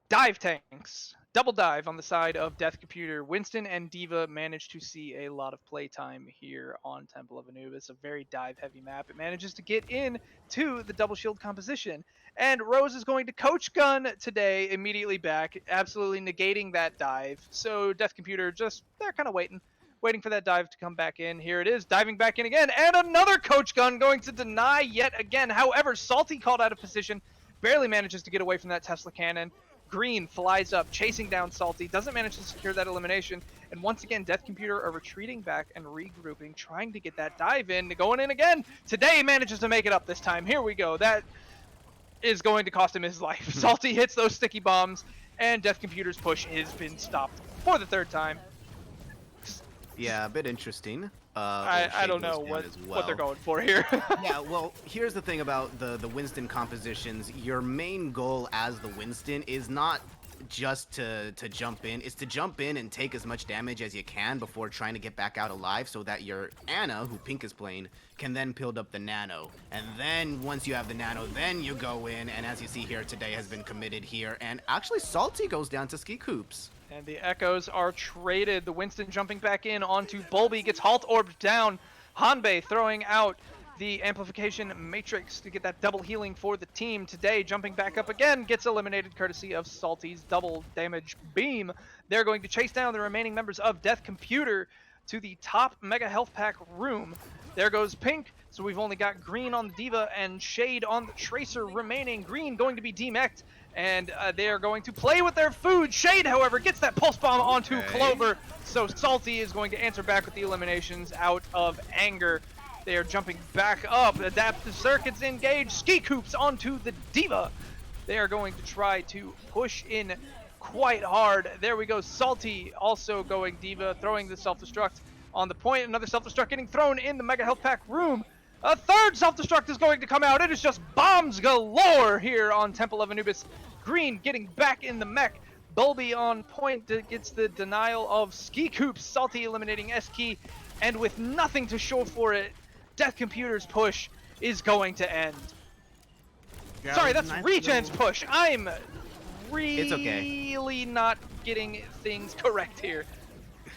S2: Dive tanks. Double dive on the side of Death Computer. Winston and Diva managed to see a lot of playtime here on Temple of Anubis, a very dive heavy map. It manages to get in to the double shield composition. And Rose is going to coach gun today, immediately back, absolutely negating that dive. So Death Computer they're kind of waiting for that dive to come back in. Here it is, diving back in again, and another coach gun going to deny yet again. However, Salty called out of position, barely manages to get away from that Tesla cannon. Green flies up, chasing down Salty, doesn't manage to secure that elimination, and once again, Death Computer are retreating back and regrouping, trying to get that dive in, going in again. Today manages to make it up this time. Here we go. That is going to cost him his life. Salty hits those sticky bombs, and Death Computer's push has been stopped for the third time.
S3: Yeah, a bit interesting.
S2: I don't know what they're going for here.
S3: Yeah, well, here's the thing about the Winston compositions. Your main goal as the Winston is not just to jump in. It's to jump in and take as much damage as you can before trying to get back out alive so that your Ana, who Pink is playing, can then build up the nano. And then once you have the nano, then you go in, and as you see here, today has been committed here. And actually, Salty goes down to Ski Coops.
S2: And the Echoes are traded. The Winston jumping back in onto Bulby, gets Halt Orbed down. Hanbei throwing out the Amplification Matrix to get that double healing for the team. Today, jumping back up again, gets eliminated courtesy of Salty's double damage beam. They're going to chase down the remaining members of Death Computer to the top Mega Health Pack room. There goes Pink. So we've only got Green on the Diva and Shade on the Tracer remaining. Green going to be demeched, and they are going to play with their food. Shade, however, gets that pulse bomb onto Clover, so Salty is going to answer back with the eliminations out of anger. They are jumping back up. Adaptive circuits engaged. Ski Coops onto the D.Va. They are going to try to push in quite hard. There we go. Salty also going D.Va, throwing the self-destruct on the point. Another self-destruct getting thrown in the Mega Health Pack room. A third self-destruct is going to come out. It is just bombs galore here on Temple of Anubis. Green getting back in the mech. Bulby on point gets the denial of Ski Coops. Salty eliminating S-Key. And with nothing to show for it, Death Computer's push is going to end.
S3: Yeah,
S2: Sorry, that's
S3: nice
S2: Regen's
S3: little...
S2: push. I'm
S3: It's okay.
S2: really not getting things correct here.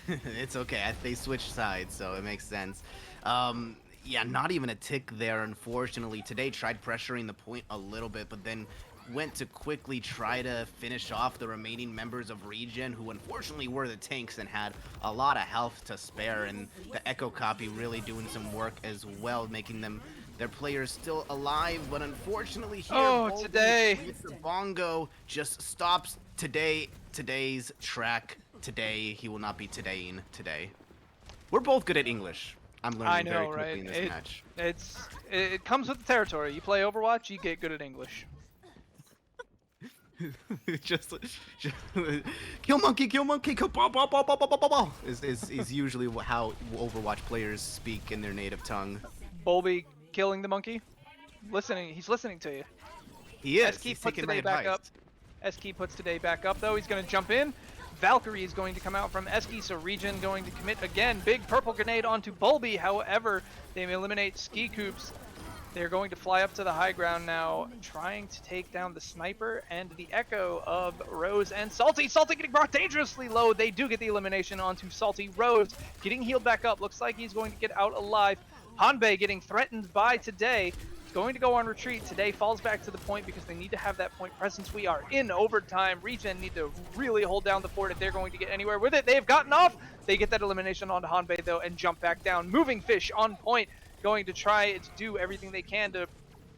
S3: It's okay. They switched sides, so it makes sense. Yeah, not even a tick there, unfortunately. Today tried pressuring the point a little bit, but then went to quickly try to finish off the remaining members of Regen, who unfortunately were the tanks and had a lot of health to spare, and the Echo Copy really doing some work as well, making them their players still alive, but unfortunately here,
S2: today
S3: with the bongo just stops today's track. Today he will not be todaying today. We're both good at English. I'm learning very quickly in this match.
S2: It comes with the territory. You play Overwatch, you get good at English.
S3: just kill monkey, kill ball, is usually how Overwatch players speak in their native tongue.
S2: Bulby killing the monkey. He's listening to you.
S3: He is.
S2: S-Key
S3: He's
S2: puts
S3: taking my
S2: today back
S3: advice.
S2: up. S-Key puts today back up though. He's gonna jump in. Valkyrie is going to come out from S-Key, so Regen going to commit again. Big purple grenade onto Bulby. However, they eliminate Ski Coops. They're going to fly up to the high ground now, trying to take down the sniper and the echo of Rose and Salty. Salty getting brought dangerously low. They do get the elimination onto Salty. Rose getting healed back up. Looks like he's going to get out alive. Hanbei getting threatened by Today. Going to go on retreat. Today falls back to the point because they need to have that point presence. We are in overtime. Regen need to really hold down the fort if they're going to get anywhere with it. They have gotten off. They get that elimination onto Hanbei though and jump back down. Moving Fish on point. Going to try to do everything they can to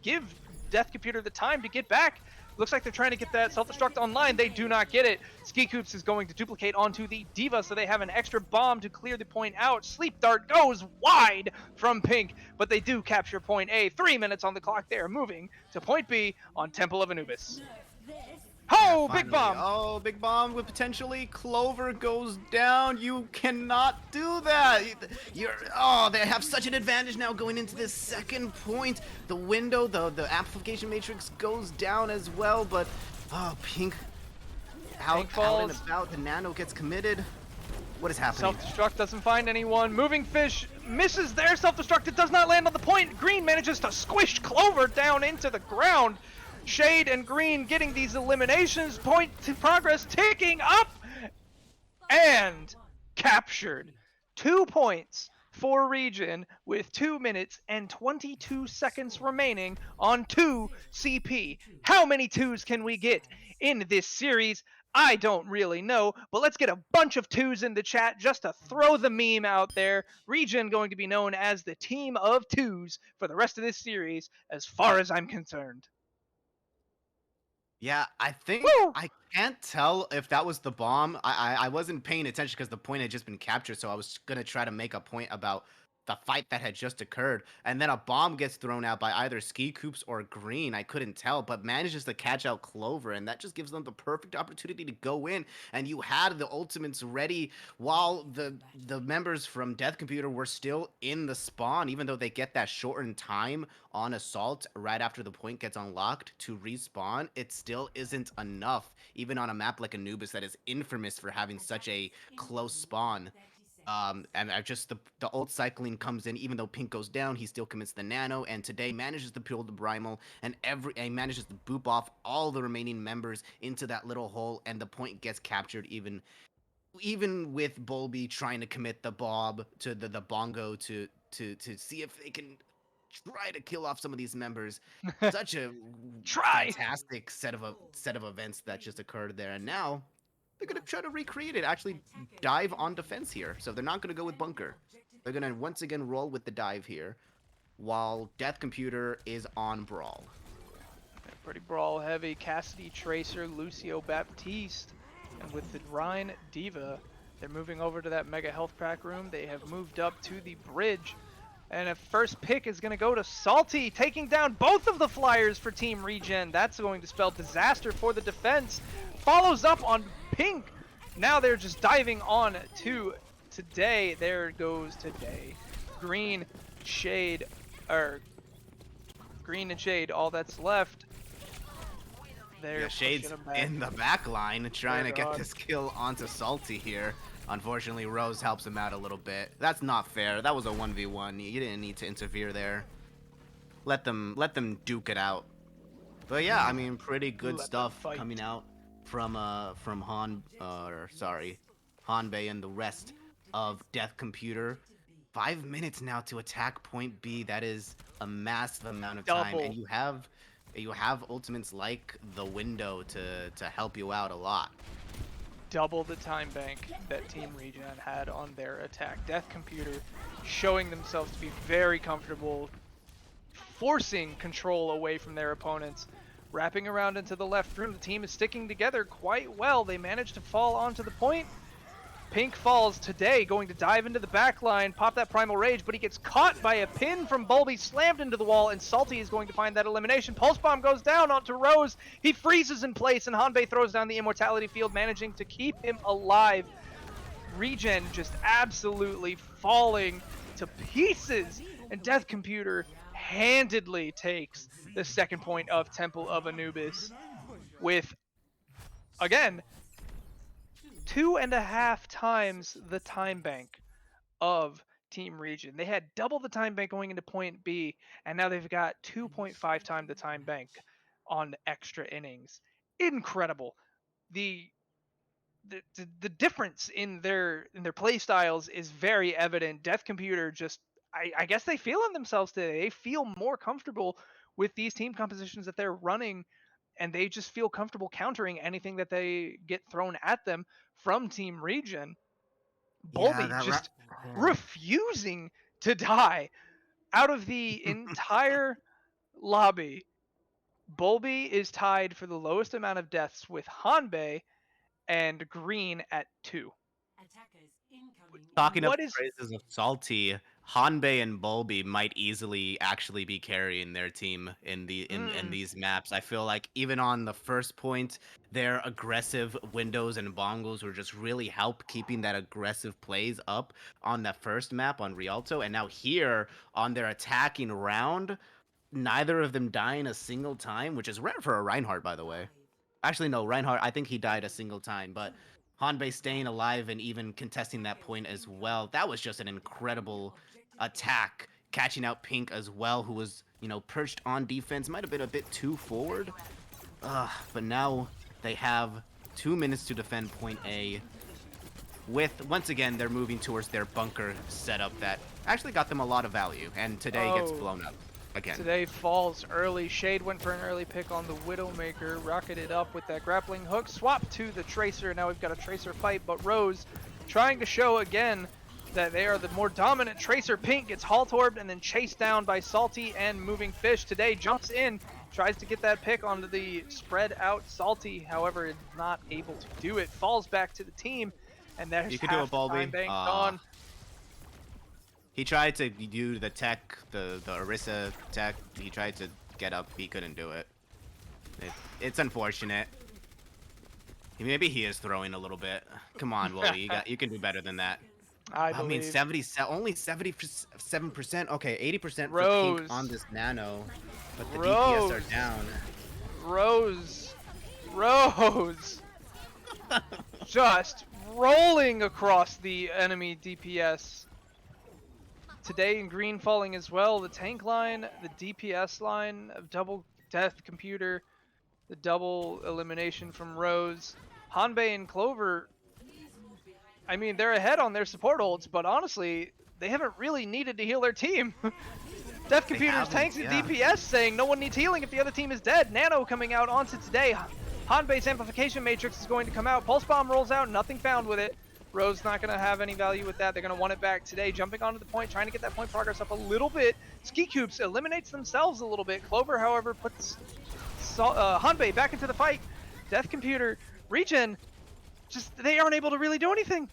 S2: give Death Computer the time to get back. Looks like they're trying to get that self-destruct online. They do not get it. Ski Coops is going to duplicate onto the D.Va, so they have an extra bomb to clear the point out. Sleep Dart goes wide from Pink, but they do capture point A. 3 minutes on the clock. They are moving to point B on Temple of Anubis. Oh,
S3: Yeah,
S2: big bomb!
S3: Oh, big bomb with potentially Clover goes down. You cannot do that. They have such an advantage now going into this second point. The window, the amplification matrix goes down as well, but Pink out and about. The nano gets committed. What is happening?
S2: Self-destruct doesn't find anyone. Moving Fish misses their self-destruct. It does not land on the point. Green manages to squish Clover down into the ground. Shade and Green getting these eliminations. Point to progress ticking up and captured. 2 points for Regen with 2 minutes and 22 seconds remaining on 2 CP. How many 2s can we get in this series? I don't really know, but let's get a bunch of 2s in the chat just to throw the meme out there. Regen going to be known as the team of 2s for the rest of this series as far as I'm concerned.
S3: Yeah, I think I can't tell if that was the bomb. I wasn't paying attention because the point had just been captured, so I was gonna try to make a point about the fight that had just occurred, and then a bomb gets thrown out by either Ski Coops or Green. I couldn't tell, but manages to catch out Clover, and that just gives them the perfect opportunity to go in. And you had the ultimates ready while the members from Death Computer were still in the spawn, even though they get that shortened time on Assault right after the point gets unlocked to respawn. It still isn't enough, even on a map like Anubis that is infamous for having such a close spawn. And the ult cycling comes in. Even though Pink goes down, he still commits the nano, and today manages to pull the Brimel, and manages to boop off all the remaining members into that little hole, and the point gets captured even with Bulby trying to commit the Bob to the bongo to see if they can try to kill off some of these members. Such a fantastic set of events that just occurred there, and now they're going to try to recreate it, actually dive on defense here. So they're not going to go with bunker. They're going to once again roll with the dive here, while Death Computer is on brawl.
S2: Pretty brawl heavy. Cassidy, Tracer, Lucio, Baptiste, and with the Rhine D.Va, they're moving over to that Mega Health Pack room. They have moved up to the bridge And a first pick is going to go to Salty, taking down both of the flyers for Team Regen. That's going to spell disaster for the defense. Follows up on Pink. Now they're just diving on to Today. There goes Today. Green, Shade, or Green and Shade, all that's left.
S3: Yeah, Shade's in the back line trying to get this kill onto Salty here. Unfortunately, Rose helps him out a little bit. That's not fair. That was a 1v1. You didn't need to interfere there. Let them duke it out. But yeah, I mean, pretty good stuff coming out from Hanbei and the rest of Death Computer. 5 minutes now to attack point B. That is a massive amount of time, and you have ultimates like the window to help you out a lot.
S2: Double the time bank that Team Regen had on their attack. Death Computer showing themselves to be very comfortable, forcing control away from their opponents. Wrapping around into the left room, the team is sticking together quite well. They managed to fall onto the point. Pink falls Today, going to dive into the back line, pop that Primal Rage, but he gets caught by a pin from Bulby, slammed into the wall, and Salty is going to find that elimination. Pulse Bomb goes down onto Rose. He freezes in place, and Hanbei throws down the Immortality Field, managing to keep him alive. Regen just absolutely falling to pieces, and Death Computer handedly takes the second point of Temple of Anubis with, again, 2.5 times the time bank of Team Regen. They had double the time bank going into point B, and now they've got 2.5 times the time bank on extra innings. Incredible. The difference in their play styles is very evident. Death Computer just, I guess they feel in themselves today. They feel more comfortable with these team compositions that they're running, and they just feel comfortable countering anything that they get thrown at them from Team Regen. Bulby refusing to die. Out of the entire lobby, Bulby is tied for the lowest amount of deaths with Hanbei and Green at 2.
S3: Talking of praises of Salty, Hanbei and Bulby might easily actually be carrying their team in these maps. I feel like even on the first point, their aggressive windows and bongos were just really help keeping that aggressive plays up on that first map on Rialto, and now here on their attacking round, neither of them dying a single time, which is rare for a Reinhardt, by the way. Actually, no, Reinhardt, I think he died a single time, but Hanbei staying alive and even contesting that point as well. That was just an incredible attack, catching out Pink as well, who was, perched on defense. Might have been a bit too forward. But now they have 2 minutes to defend point A. Once again, they're moving towards their bunker setup that actually got them a lot of value, and Today gets blown up. Again.
S2: Today falls early. Shade went for an early pick on the Widowmaker, rocketed up with that grappling hook, swapped to the Tracer. Now we've got a Tracer fight, but Rose trying to show again that they are the more dominant Tracer. Pink gets Halt-orbed and then chased down by Salty and Moving Fish. Today jumps in, tries to get that pick onto the spread out Salty, however is not able to do it. Falls back to the team, and there's half the time bank gone.
S3: He tried to do the tech, the Orisa tech. He tried to get up. He couldn't do it. It's unfortunate. Maybe he is throwing a little bit. Come on, Wooly. You can do better than that.
S2: I
S3: mean, only 77%. Okay, 80% for
S2: Rose.
S3: Pink on this Nano, but the DPS are down.
S2: Rose. Just rolling across the enemy DPS. Today in Green falling as well. The tank line, the DPS line of double Death Computer, the double elimination from Rose. Hanbei and Clover, I mean, they're ahead on their support ults, but honestly, they haven't really needed to heal their team. Death Computer's tanks and DPS saying no one needs healing if the other team is dead. Nano coming out onto Today. Hanbei's Amplification Matrix is going to come out. Pulse Bomb rolls out, nothing found with it. Rose not going to have any value with that. They're going to want it back Today. Jumping onto the point, trying to get that point progress up a little bit. Ski Coops eliminates themselves a little bit. Clover, however, puts Hanbei back into the fight. Death Computer, Regen, they aren't able to really do anything.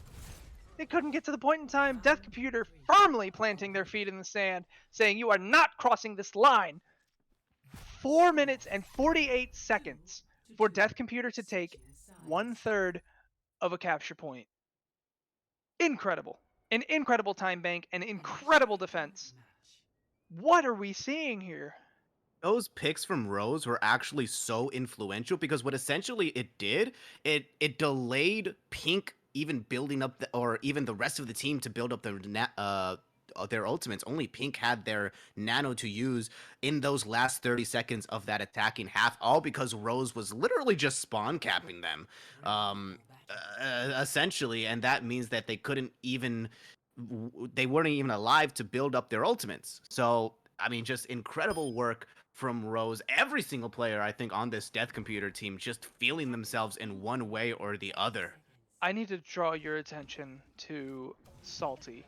S2: It couldn't get to the point in time. Death Computer firmly planting their feet in the sand, saying, "You are not crossing this line." 4 minutes and 48 seconds for Death Computer to take 1/3 of a capture point. Incredible. An incredible time bank, an incredible defense. What are we seeing here?
S3: Those picks from Rose were actually so influential because what essentially it did, it delayed Pink even building up or even the rest of the team to build up their ultimates. Only Pink had their nano to use in those last 30 seconds of that attacking half, all because Rose was literally just spawn capping them. Essentially, and that means that they weren't even alive to build up their ultimates. So I mean, just incredible work from Rose. Every single player, I think, on this Death Computer team just feeling themselves in one way or the other.
S2: I need to draw your attention to Salty.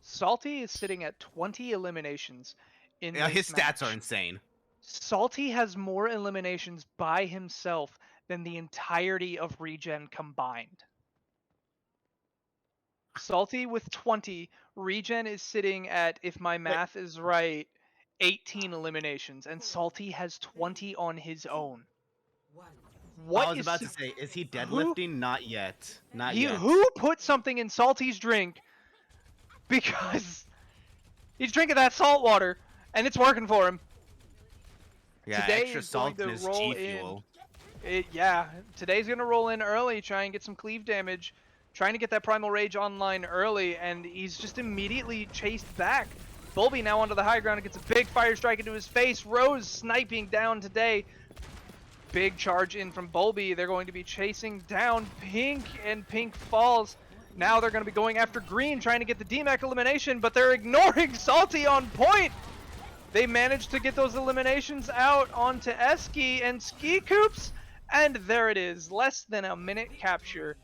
S2: Salty is sitting at 20 eliminations in
S3: Yeah, his
S2: this
S3: stats are
S2: match.
S3: insane.
S2: Salty has more eliminations by himself than the entirety of Regen combined. Salty with 20, Regen is sitting at, if my
S3: Wait,
S2: math is right, 18 eliminations, and Salty has 20 on his own.
S3: I
S2: What
S3: was about
S2: is
S3: to say, is he
S2: who
S3: deadlifting? Not yet. Not
S2: he
S3: yet.
S2: who put something in Salty's drink because he's drinking that salt water and it's working for him.
S3: Yeah,
S2: Today
S3: extra
S2: is going
S3: salt in
S2: to
S3: his
S2: roll
S3: G
S2: in.
S3: Fuel.
S2: Yeah, today's going to roll in early, try and get some cleave damage, trying to get that Primal Rage online early, and he's just immediately chased back. Bulby now onto the high ground and gets a big fire strike into his face. Rose sniping down today. Big charge in from Bulby. They're going to be chasing down Pink, and Pink falls. Now they're going to be going after Green, trying to get the DMAC elimination, but they're ignoring Salty on point. They managed to get those eliminations out onto Eski and Ski Coops, and there it is. Less than a minute capture,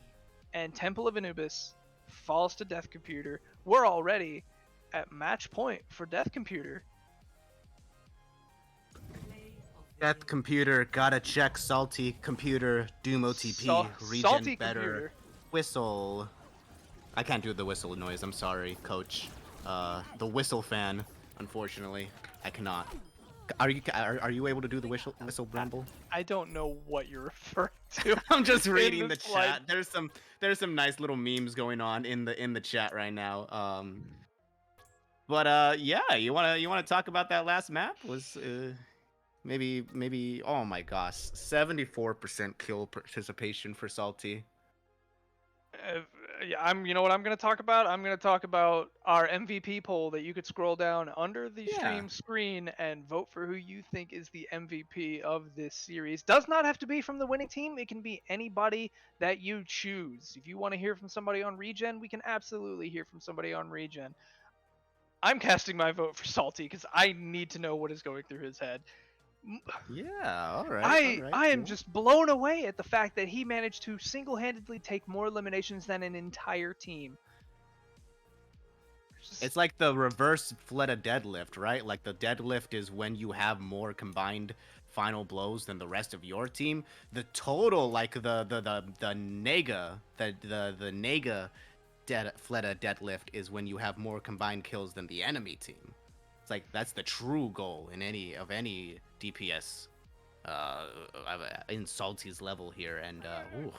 S2: and Temple of Anubis falls to Death Computer. We're already at match point for Death Computer.
S3: Death Computer, gotta check Salty Computer, Doom OTP, Regen
S2: Salty
S3: better,
S2: Computer.
S3: Whistle. I can't do the whistle noise, I'm sorry, coach. The whistle fan, unfortunately, I cannot. Are you able to do the whistle Bramble?
S2: I don't know what you're referring to.
S3: I'm just
S2: in
S3: reading the
S2: this slide.
S3: chat. There's some nice little memes going on in the chat right now. But yeah, you wanna talk about that last map? Was maybe oh my gosh, 74% kill participation for Salty.
S2: Yeah, you know what I'm going to talk about? I'm going to talk about our MVP poll that you could scroll down under the
S3: Yeah.
S2: stream screen and vote for who you think is the MVP of this series. Does not have to be from the winning team. It can be anybody that you choose. If you want to hear from somebody on Regen, we can absolutely hear from somebody on Regen. I'm casting my vote for Salty because I need to know what is going through his head.
S3: Yeah, all right, all
S2: I
S3: right.
S2: I am
S3: Cool.
S2: just blown away at the fact that he managed to single-handedly take more eliminations than an entire team.
S3: It's like the reverse Fleta deadlift, right? Like the deadlift is when you have more combined final blows than the rest of your team. The total, like the nega, the nega Fleta deadlift is when you have more combined kills than the enemy team. It's like that's the true goal in any DPS uh in Salty's level here, and ooh.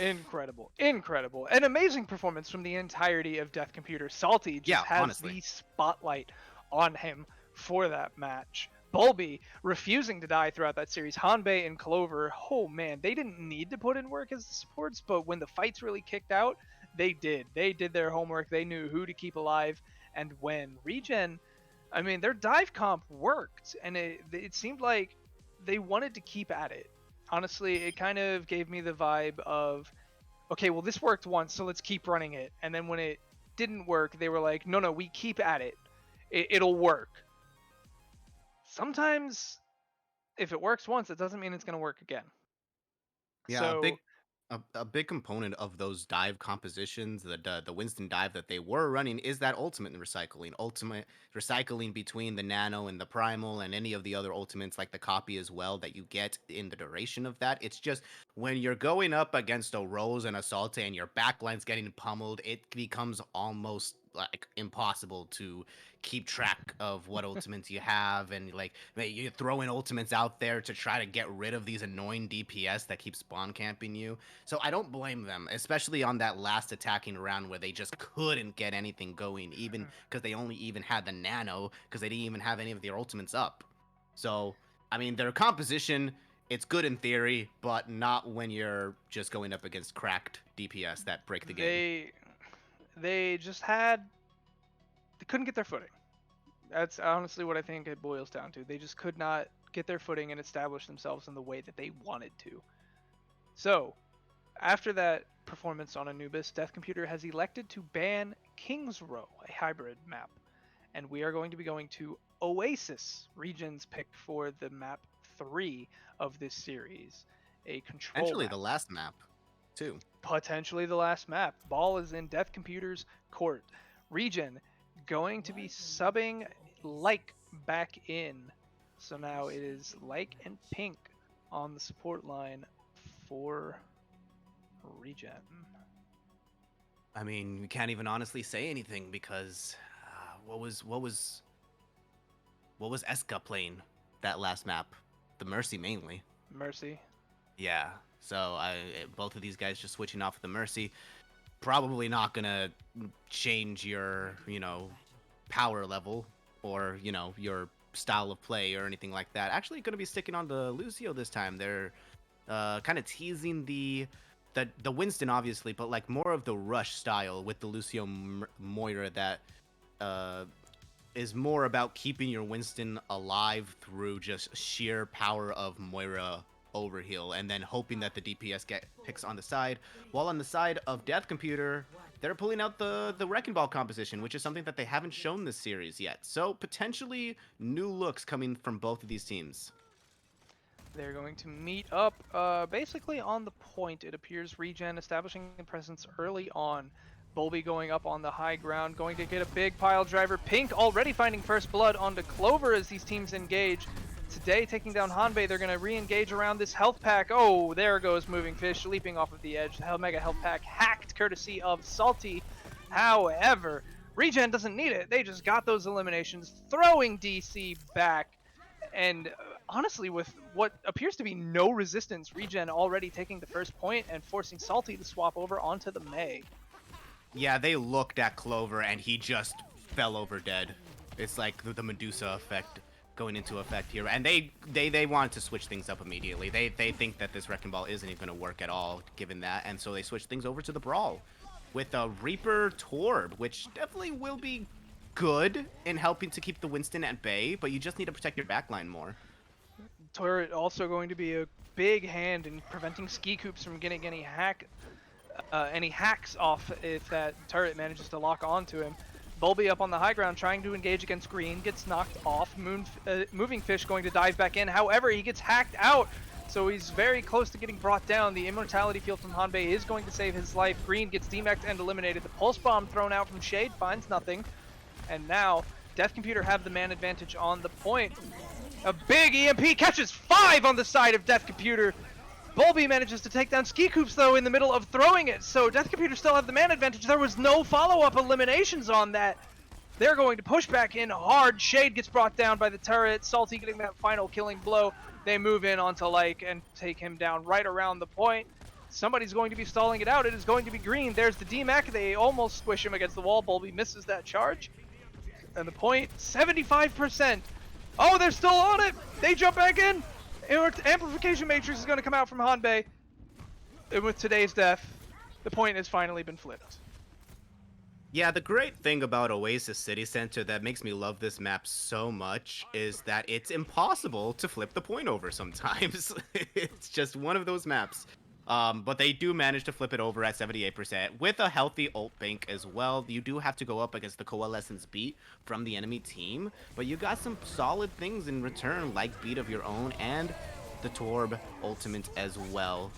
S2: Incredible, incredible, an amazing performance from the entirety of Death Computer. Salty just
S3: Yeah,
S2: has
S3: honestly.
S2: the spotlight on him for that match. Bulby refusing to die throughout that series. Hanbei and Clover, oh man, they didn't need to put in work as the supports, but when the fights really kicked out, they did. They did their homework. They knew who to keep alive and when. Regen, I mean, their dive comp worked, and it seemed like they wanted to keep at it. Honestly, it kind of gave me the vibe of, okay, well, this worked once, so let's keep running it. And then when it didn't work, they were like, no, we keep at it. It'll work. Sometimes, if it works once, it doesn't mean it's going to work again.
S3: Yeah,
S2: So
S3: A big component of those dive compositions, the Winston dive that they were running, is that ultimate recycling. Ultimate recycling between the nano and the primal and any of the other ultimates, like the copy as well, that you get in the duration of that. It's just when you're going up against a Rose and a Salty and your backline's getting pummeled, it becomes almost like impossible to keep track of what ultimates you have, and like you're throwing ultimates out there to try to get rid of these annoying DPS that keep spawn camping you. So I don't blame them, especially on that last attacking round where they just couldn't get anything going, even because they only even had the nano, because they didn't even have any of their ultimates up. So, I mean, their composition, it's good in theory, but not when you're just going up against cracked DPS that break the game.
S2: They just they couldn't get their footing. That's honestly what I think it boils down to. They just could not get their footing and establish themselves in the way that they wanted to. So, after that performance on Anubis, Death Computer has elected to ban King's Row, a hybrid map. And we are going to be going to Oasis, Regen's pick for the map 3 of this series, a control
S3: Actually,
S2: map.
S3: the last map, too.
S2: Potentially the last map. Ball is in Death Computer's court. Regen going to be subbing Like back in. So now it is Like and Pink on the support line for Regen.
S3: I mean, we can't even honestly say anything because what was Eska playing that last map? The Mercy mainly.
S2: Mercy.
S3: Yeah. So both of these guys just switching off the Mercy, probably not gonna change your power level or your style of play or anything like that. Actually, gonna be sticking on the Lucio this time. They're kind of teasing the Winston obviously, but like more of the rush style with the Lucio Moira that is more about keeping your Winston alive through just sheer power of Moira overheal, and then hoping that the DPS get picks on the side. While on the side of Death Computer, they're pulling out the Wrecking Ball composition, which is something that they haven't shown this series yet. So potentially new looks coming from both of these teams.
S2: They're going to meet up basically on the point. It appears Regen establishing a presence early on. Bulby going up on the high ground, going to get a big pile driver. Pink already finding first blood onto Clover as these teams engage. Today taking down Hanbei, they're going to re-engage around this health pack. Oh, there goes Moving Fish, leaping off of the edge. The Mega Health Pack hacked courtesy of Salty. However, Regen doesn't need it. They just got those eliminations, throwing DC back. And honestly, with what appears to be no resistance, Regen already taking the first point and forcing Salty to swap over onto the Mei.
S3: Yeah, they looked at Clover and he just fell over dead. It's like the Medusa effect going into effect here, and they wanted to switch things up immediately. They think that this Wrecking Ball isn't even going to work at all, given that, and so they switched things over to the Brawl with a Reaper Torb, which definitely will be good in helping to keep the Winston at bay, but you just need to protect your backline more.
S2: Turret also going to be a big hand in preventing Ski Coops from getting any hacks off if that turret manages to lock onto him. Bulby up on the high ground trying to engage against Green, gets knocked off. Moving Fish going to dive back in, however he gets hacked out, so he's very close to getting brought down. The Immortality Field from Hanbei is going to save his life. Green gets demeched and eliminated. The Pulse Bomb thrown out from Shade finds nothing, and now Death Computer have the man advantage on the point. A big EMP catches 5 on the side of Death Computer. Bulby manages to take down Ski Coops, though, in the middle of throwing it, so Death Computer still have the man advantage. There was no follow-up eliminations on that. They're going to push back in hard. Shade gets brought down by the turret. Salty getting that final killing blow. They move in onto Like and take him down right around the point. Somebody's going to be stalling it out. It is going to be Green. There's the DMAC. They almost squish him against the wall. Bulby misses that charge. And the point, 75%. Oh, they're still on it. They jump back in. Amplification Matrix is going to come out from Hanbei. And with today's death, the point has finally been flipped.
S3: Yeah, the great thing about Oasis City Center that makes me love this map so much is that it's impossible to flip the point over sometimes. It's just one of those maps. But they do manage to flip it over at 78% with a healthy ult bank as well. You do have to go up against the Coalescence beat from the enemy team, but you got some solid things in return, like beat of your own and the Torb ultimate as well.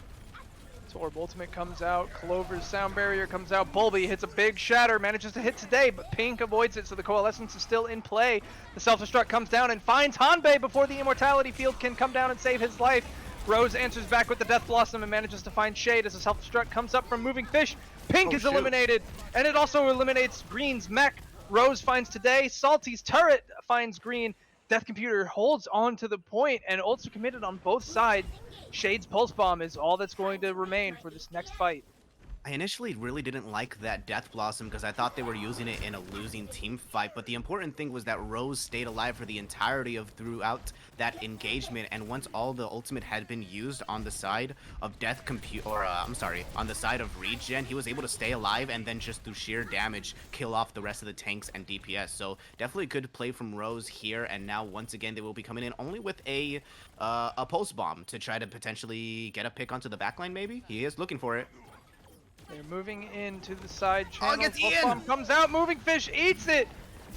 S2: Torb ultimate comes out. Clover's sound barrier comes out. Bulby hits a big shatter, manages to hit today, but Pink avoids it, so the coalescence is still in play. The self-destruct comes down and finds Hanbei before the immortality field can come down and save his life. Rose answers back with the Death Blossom and manages to find Shade as the self-destruct comes up from Moving Fish. Pink is eliminated, and it also eliminates Green's mech. Rose finds today. Salty's turret finds Green. Death Computer holds on to the point and ults are committed on both sides. Shade's Pulse Bomb is all that's going to remain for this next fight.
S3: I initially really didn't like that Death Blossom because I thought they were using it in a losing team fight, but the important thing was that Rose stayed alive for the entirety of throughout that engagement, and once all the ultimate had been used on the side of on the side of Regen, he was able to stay alive and then just through sheer damage kill off the rest of the tanks and DPS. So definitely good play from Rose here, and now once again they will be coming in only with a Pulse Bomb to try to potentially get a pick onto the backline maybe? He is looking for it.
S2: They're moving into the side channel.
S3: Oh, it gets
S2: Pulse
S3: Ian!
S2: Bomb comes out. Moving Fish eats it.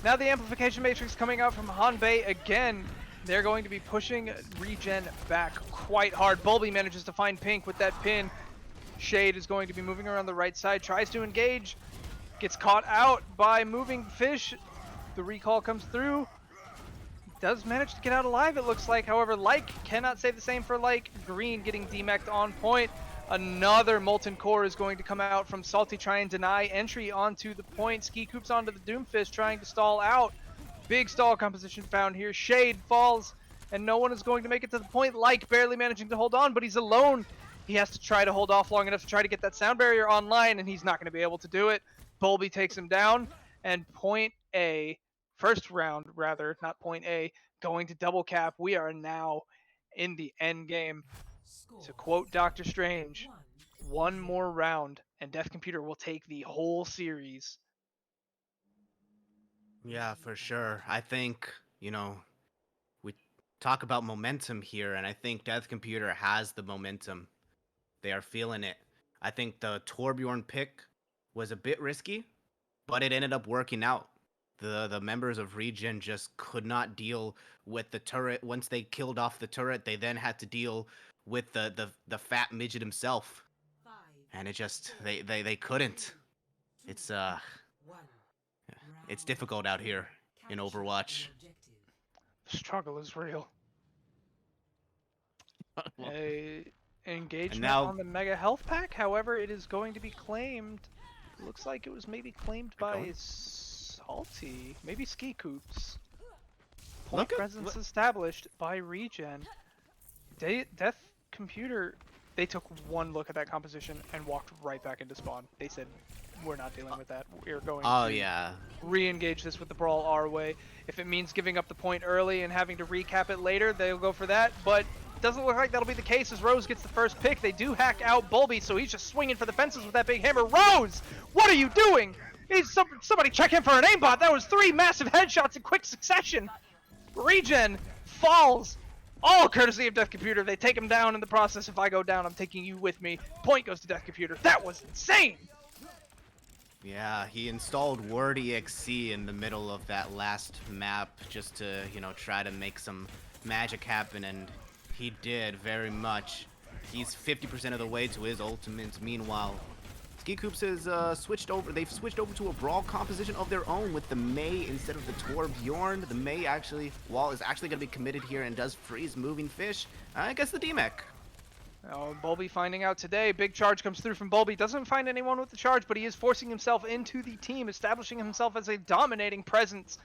S2: Now the amplification matrix coming out from Hanbei again. They're going to be pushing Regen back quite hard. Bulby manages to find Pink with that pin. Shade is going to be moving around the right side. Tries to engage. Gets caught out by Moving Fish. The recall comes through. Does manage to get out alive, it looks like. However, Like cannot say the same for Like. Green getting demeched on point. Another Molten Core is going to come out from Salty, try and deny entry onto the point. Ski Coops onto the Doomfist, trying to stall out. Big stall composition found here. Shade falls, and no one is going to make it to the point. Like barely managing to hold on, but he's alone. He has to try to hold off long enough to try to get that sound barrier online, and he's not going to be able to do it. Bulby takes him down, and point A, first round rather, not point A, going to double cap. We are now in the end game. To quote Doctor Strange, one more round and Death Computer will take the whole series.
S3: Yeah, for sure. I think, we talk about momentum here, and I think Death Computer has the momentum. They are feeling it. I think the Torbjorn pick was a bit risky, but it ended up working out. The members of Regen just could not deal with the turret. Once they killed off the turret, they then had to deal with the fat midget himself. And it just they couldn't. It's difficult out here in Overwatch.
S2: The struggle is real. Engagement
S3: now,
S2: on the Mega Health Pack, however, it is going to be claimed. Looks like it was maybe claimed by Salty, maybe Ski Coops. Point presence established by Regen. Death Computer, they took one look at that composition and walked right back into spawn. They said, we're not dealing with that. We're going to re-engage this with the brawl our way. If it means giving up the point early and having to recap it later, they'll go for that. But it doesn't look like that'll be the case as Rose gets the first pick. They do hack out Bulby, so he's just swinging for the fences with that big hammer. Rose, what are you doing? Somebody check him for an aimbot. That was 3 massive headshots in quick succession. Regen falls. All courtesy of Death Computer. They take him down in the process. If I go down, I'm taking you with me. Point goes to Death Computer. That was insane!
S3: Yeah, he installed Word EXE in the middle of that last map just to, try to make some magic happen, and he did very much. He's 50% of the way to his ultimate. Meanwhile, Ski Coops has switched over. They've switched over to a brawl composition of their own with the Mei instead of the Torbjorn. The Mei Wall is actually going to be committed here and does freeze Moving Fish. I guess the DMEC.
S2: Oh, Bulby finding out today. Big charge comes through from Bulby. Doesn't find anyone with the charge, but he is forcing himself into the team, establishing himself as a dominating presence.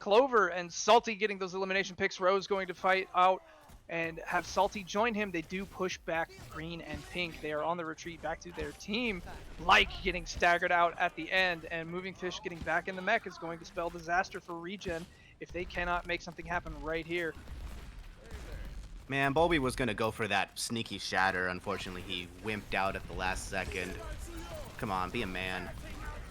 S2: Clover and Salty getting those elimination picks. Rose going to fight out and have Salty join him. They do push back Green and Pink. They are on the retreat back to their team. Like getting staggered out at the end, and Moving Fish getting back in the mech is going to spell disaster for Regen if they cannot make something happen right here.
S3: Man, Bulby was going to go for that sneaky shatter. Unfortunately, he wimped out at the last second. Come on, be a man.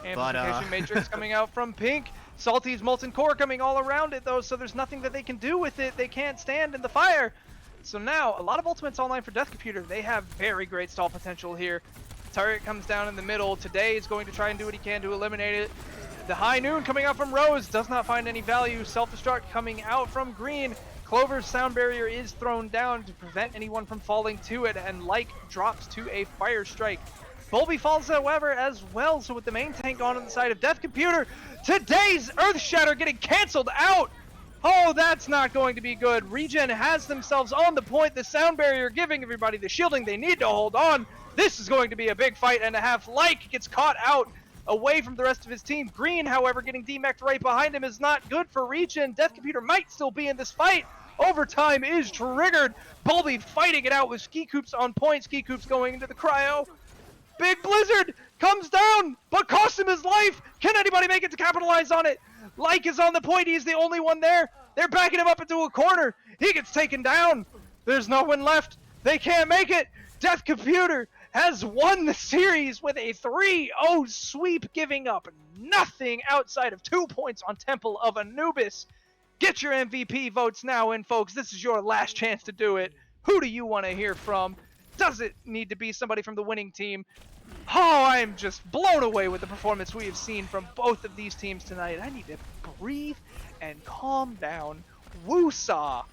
S2: Amplification matrix coming out from Pink. Salty's Molten Core coming all around it, though, so there's nothing that they can do with it. They can't stand in the fire. So now, a lot of ultimates online for Death Computer. They have very great stall potential here. Turret comes down in the middle. Today is going to try and do what he can to eliminate it. The High Noon coming out from Rose does not find any value. Self-destruct coming out from Green. Clover's sound barrier is thrown down to prevent anyone from falling to it, and Like drops to a fire strike. Bolby falls, however, as well, so with the main tank on the side of Death Computer, today's Earth Shatter getting canceled out. Oh, that's not going to be good. Regen has themselves on the point, the sound barrier giving everybody the shielding they need to hold on. This is going to be a big fight and a half. Like gets caught out away from the rest of his team. Green, however, getting demeched right behind him is not good for Regen. Death Computer might still be in this fight. Overtime is triggered. Bolby fighting it out with Ski Coops on point. Ski Coops going into the cryo. Big Blizzard comes down, but costs him his life. Can anybody make it to capitalize on it? Like is on the point. He's the only one there. They're backing him up into a corner. He gets taken down. There's no one left. They can't make it. Death Computer has won the series with a 3-0 sweep, giving up nothing outside of 2 points on Temple of Anubis. Get your MVP votes now in, folks. This is your last chance to do it. Who do you want to hear from? Does it need to be somebody from the winning team? Oh, I'm just blown away with the performance we have seen from both of these teams tonight. I need to breathe and calm down. Woo-saw.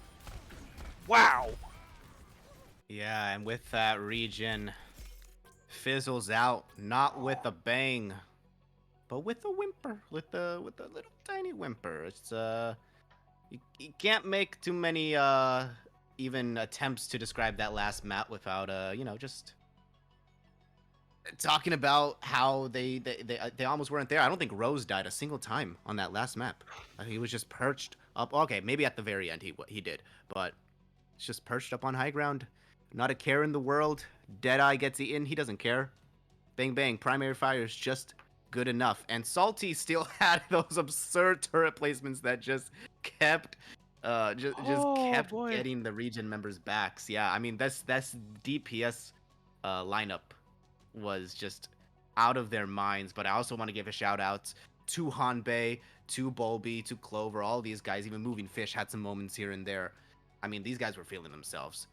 S2: Wow.
S3: Yeah, and with that, Regen fizzles out, not with a bang, but with a whimper, with a little tiny whimper. It's you can't make too many even attempts to describe that last map without just talking about how they almost weren't there. I don't think Rose died a single time on that last map. He was just perched up. Okay, maybe at the very end he did, but it's just perched up on high ground. Not a care in the world. Deadeye gets eaten. He doesn't care. Bang bang. Primary fire is just good enough. And Salty still had those absurd turret placements that just kept getting the Regen members' backs. Yeah, I mean that's DPS lineup was just out of their minds. But I also want to give a shout out to Hanbei, to Bolby, to Clover. All these guys, even Moving Fish, had some moments here and there. I mean, these guys were feeling themselves.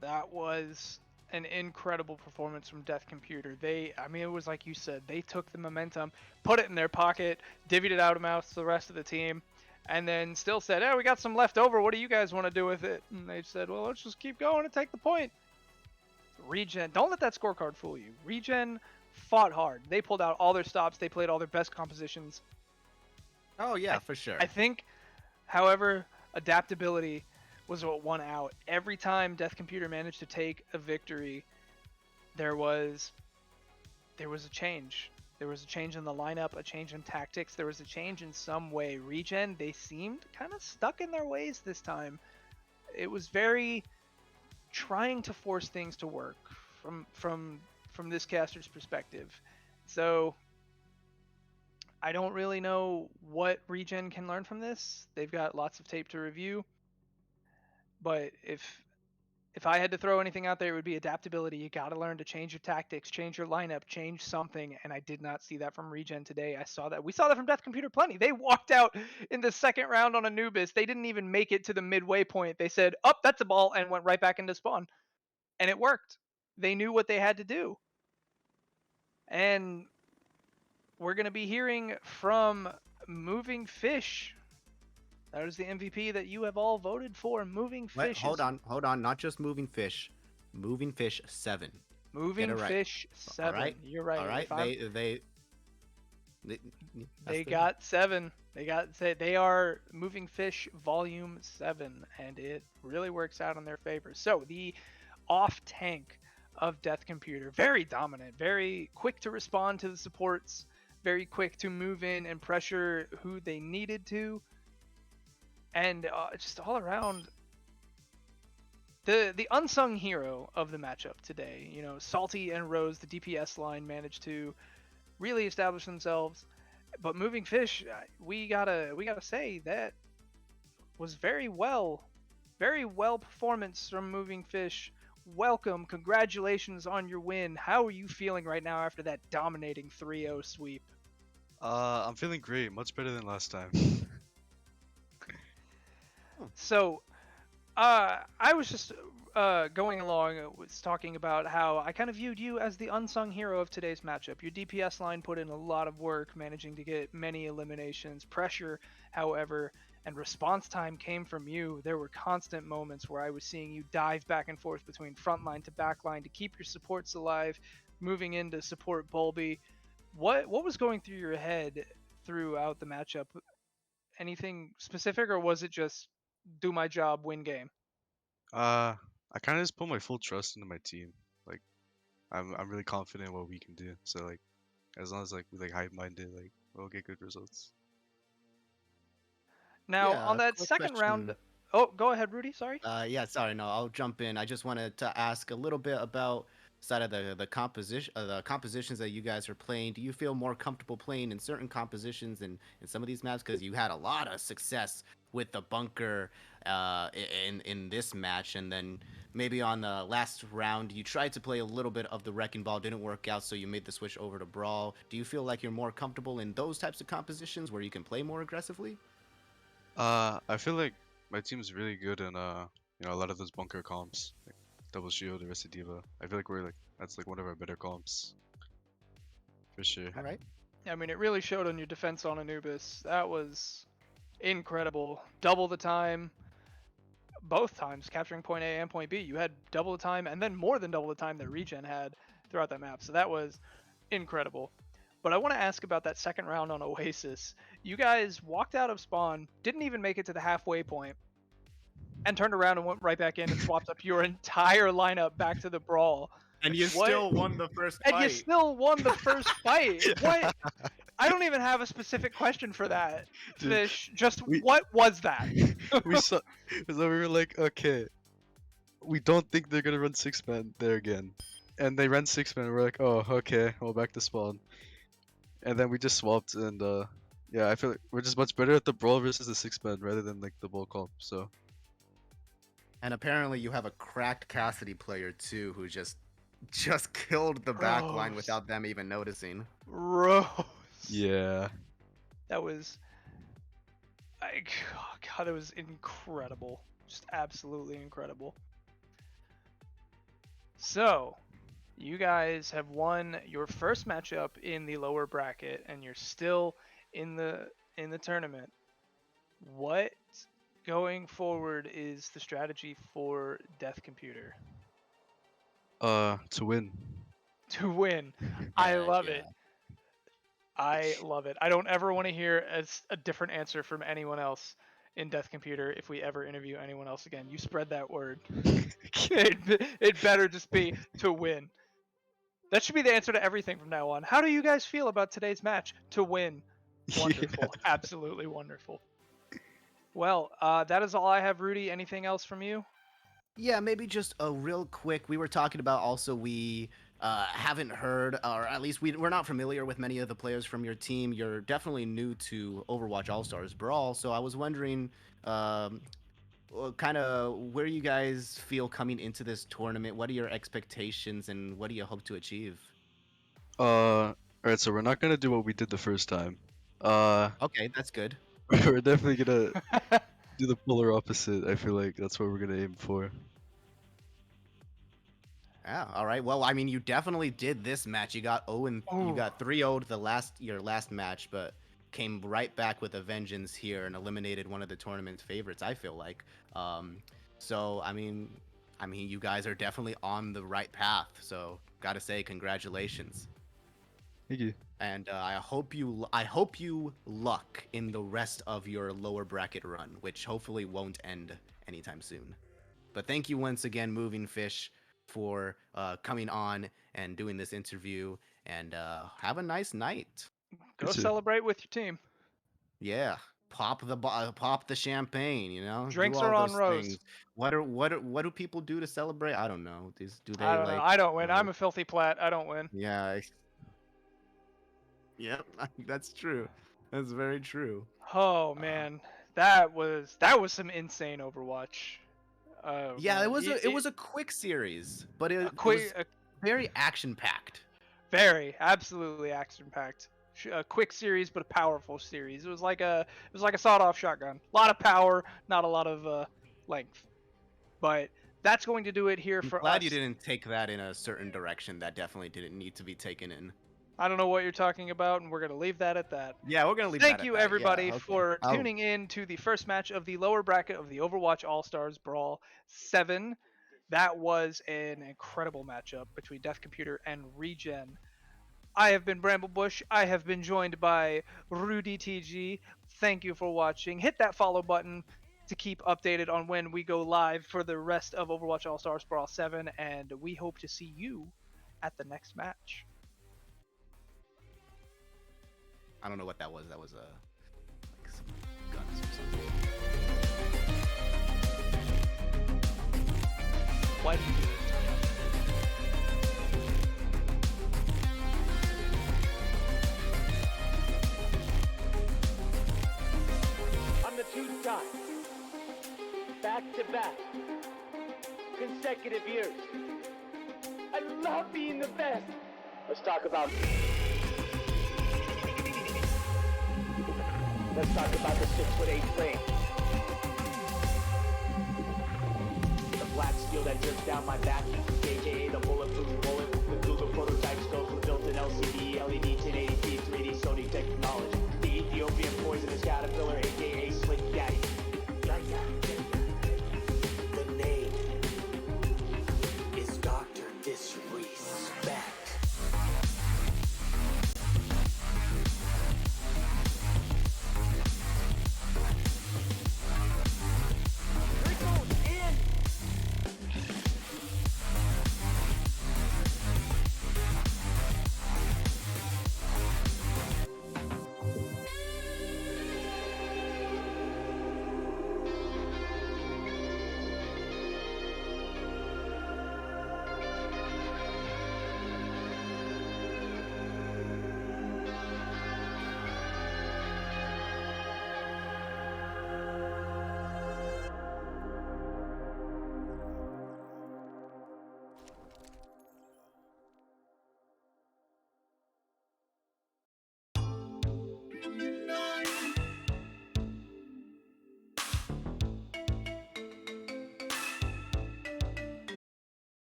S2: That was an incredible performance from Death Computer. It was like you said, they took the momentum, put it in their pocket, divvied it out amongst the rest of the team, and then still said, hey, we got some left over. What do you guys want to do with it? And they said, well, let's just keep going and take the point. Regen, don't let that scorecard fool you. Regen fought hard. They pulled out all their stops. They played all their best compositions.
S3: Oh, yeah, for sure.
S2: I think, however, adaptability was what won out. Every time Death Computer managed to take a victory, there was a change. There was a change in the lineup, a change in tactics, there was a change in some way. Regen, they seemed kind of stuck in their ways this time. It was very trying to force things to work from this caster's perspective. So I don't really know what Regen can learn from this. They've got lots of tape to review. But if I had to throw anything out there, it would be adaptability. You got to learn to change your tactics, change your lineup, change something. And I did not see that from Regen today. We saw that from Death Computer plenty. They walked out in the second round on Anubis. They didn't even make it to the midway point. They said, "Oh, that's a ball," and went right back into spawn. And it worked. They knew what they had to do. And we're going to be hearing from Moving Fish. That is the MVP that you have all voted for. Moving Fish.
S3: Hold on. Not just Moving Fish. Moving Fish 7.
S2: Moving Fish 7.
S3: All right.
S2: You're right.
S3: All right.
S2: They got 7. They are Moving Fish Volume 7, and it really works out in their favor. So the off tank of Death Computer, very dominant, very quick to respond to the supports, very quick to move in and pressure who they needed to. And just all around, the unsung hero of the matchup today, Salty and Rose, the DPS line, managed to really establish themselves. But Moving Fish, we gotta say that was very well performance from Moving Fish. Welcome, congratulations on your win. How are you feeling right now after that dominating 3-0 sweep?
S1: I'm feeling great, much better than last time.
S2: So, I was just going along, was talking about how I kind of viewed you as the unsung hero of today's matchup. Your DPS line put in a lot of work, managing to get many eliminations. Pressure, however, and response time came from you. There were constant moments where I was seeing you dive back and forth between front line to back line to keep your supports alive, moving in to support Bulby. What was going through your head throughout the matchup? Anything specific, or was it just do my job, win game?
S1: I kind of just put my full trust into my team. Like, I'm really confident in what we can do. So like, as long as like we like hive-minded, like we'll get good results.
S2: Now,
S3: Yeah,
S2: on
S3: a
S2: that
S3: quick
S2: second round,
S3: question.
S2: oh, go ahead, Rudy. Sorry.
S3: Yeah, sorry, no, I'll jump in. I just wanted to ask a little bit about side of the compositions that you guys are playing. Do you feel more comfortable playing in certain compositions in some of these maps? Because you had a lot of success with the bunker in this match, and then maybe on the last round you tried to play a little bit of the wrecking ball, didn't work out, so you made the switch over to brawl. Do you feel like you're more comfortable in those types of compositions where you can play more aggressively?
S1: I feel like my team's really good in a lot of those bunker comps, like double shield or Recidiva. I feel like we're like that's like one of our better comps for sure.
S3: All right.
S2: I mean, it really showed on your defense on Anubis. That was incredible. Double the time, both times, capturing point A and point B. You had double the time, and then more than double the time that Regen had throughout that map. So that was incredible. But I want to ask about that second round on Oasis. You guys walked out of spawn, didn't even make it to the halfway point, and turned around and went right back in and swapped up your entire lineup back to the brawl.
S3: And you
S2: What?
S3: still won the first
S2: And you
S3: fight.
S2: still won the first fight. What? I don't even have a specific question for that,
S1: Dude,
S2: Fish. Just
S1: we
S2: what was that?
S1: we saw, so we were like, okay, we don't think they're gonna run 6-man there again, and they ran 6-man. We're like, oh, okay, well back to spawn, and then we just swapped, and yeah, I feel like we're just much better at the brawl versus the 6-man rather than like the bull comp. So
S3: And apparently you have a cracked Cassidy player too who just killed the back line
S2: Gross.
S3: without them even noticing.
S2: Gross.
S1: yeah,
S2: That was. Oh God, that was incredible. Just absolutely incredible. So, you guys have won your first matchup in the lower bracket, and you're still in the tournament. What going forward is the strategy for Death Computer
S1: to win.
S2: to win? I
S3: Heck
S2: love
S3: yeah.
S2: it. I love it. I don't ever want to hear a different answer from anyone else in Death Computer if we ever interview anyone else again. You spread that word. it better just be to win. That should be the answer to everything from now on. How do you guys feel about today's match? To win. Wonderful. Absolutely wonderful. Well, that is all I have, Rudy. Anything else from you?
S3: Yeah, maybe just a real quick. We were talking about also we haven't heard, or at least we're not familiar with many of the players from your team. You're definitely new to Overwatch All Stars Brawl, so I was wondering, kind of where you guys feel coming into this tournament. What are your expectations, and what do you hope to achieve?
S1: Alright, so we're not gonna do what we did the first time. Uh,
S3: Okay, that's good.
S1: we're definitely gonna do the polar opposite. I feel like that's what we're gonna aim for.
S3: Yeah, all right. Well, I mean, you definitely did this match. You got you
S2: Ooh.
S3: got 3-0'd your last match, but came right back with a vengeance here and eliminated one of the tournament's favorites, I feel like. So I mean you guys are definitely on the right path. So, got to say congratulations.
S1: Thank you.
S3: And I hope you luck in the rest of your lower bracket run, which hopefully won't end anytime soon. But thank you once again, Moving Fish, for coming on and doing this interview. And have a nice night.
S2: Go
S1: You too.
S2: celebrate with your team.
S3: Yeah, pop the champagne. Do
S2: Drinks
S3: all
S2: are on
S3: those
S2: Rose.
S3: things. What do people do to celebrate? I don't know. Do
S2: I
S3: they
S2: don't know.
S3: like?
S2: I don't win.
S3: Uh,
S2: I'm a filthy plat. I don't win.
S3: yeah. Yep. That's true. That's very true.
S2: Oh
S3: Uh,
S2: man, that was some insane Overwatch. Oh
S3: yeah,
S2: man,
S3: it was a quick series, but
S2: a
S3: it was
S2: quick,
S3: very action packed.
S2: very absolutely action packed. A quick series, but a powerful series. It was like a sawed-off shotgun. A lot of power, not a lot of length. But that's going to do it here
S3: I'm
S2: for
S3: glad you
S2: us.
S3: didn't take that in a certain direction that definitely didn't need to be taken in.
S2: I don't know what you're talking about, and we're gonna leave that at that.
S3: Yeah, we're gonna leave
S2: Thank
S3: that at
S2: you,
S3: that. Yeah,
S2: everybody,
S3: okay.
S2: for
S3: Oh,
S2: tuning in to the first match of the lower bracket of the Overwatch All Stars Brawl 7. That was an incredible matchup between Death Computer and Regen. I have been Bramble Bush. I have been joined by Rudy TG. Thank you for watching. Hit that follow button to keep updated on when we go live for the rest of Overwatch All Stars Brawl 7, and we hope to see you at the next match.
S3: I don't know what that was. That was like some guns or something.
S2: Why did you do this?
S4: I'm the two-time, back-to-back, consecutive years. I love being the best. Let's talk about the 6'8" frame. The black steel that drips down my back, aka the bulletproof bullet. The Google prototype scopes were built in LCD, LED 1080p, 3D Sony technology. The Ethiopian poisonous caterpillar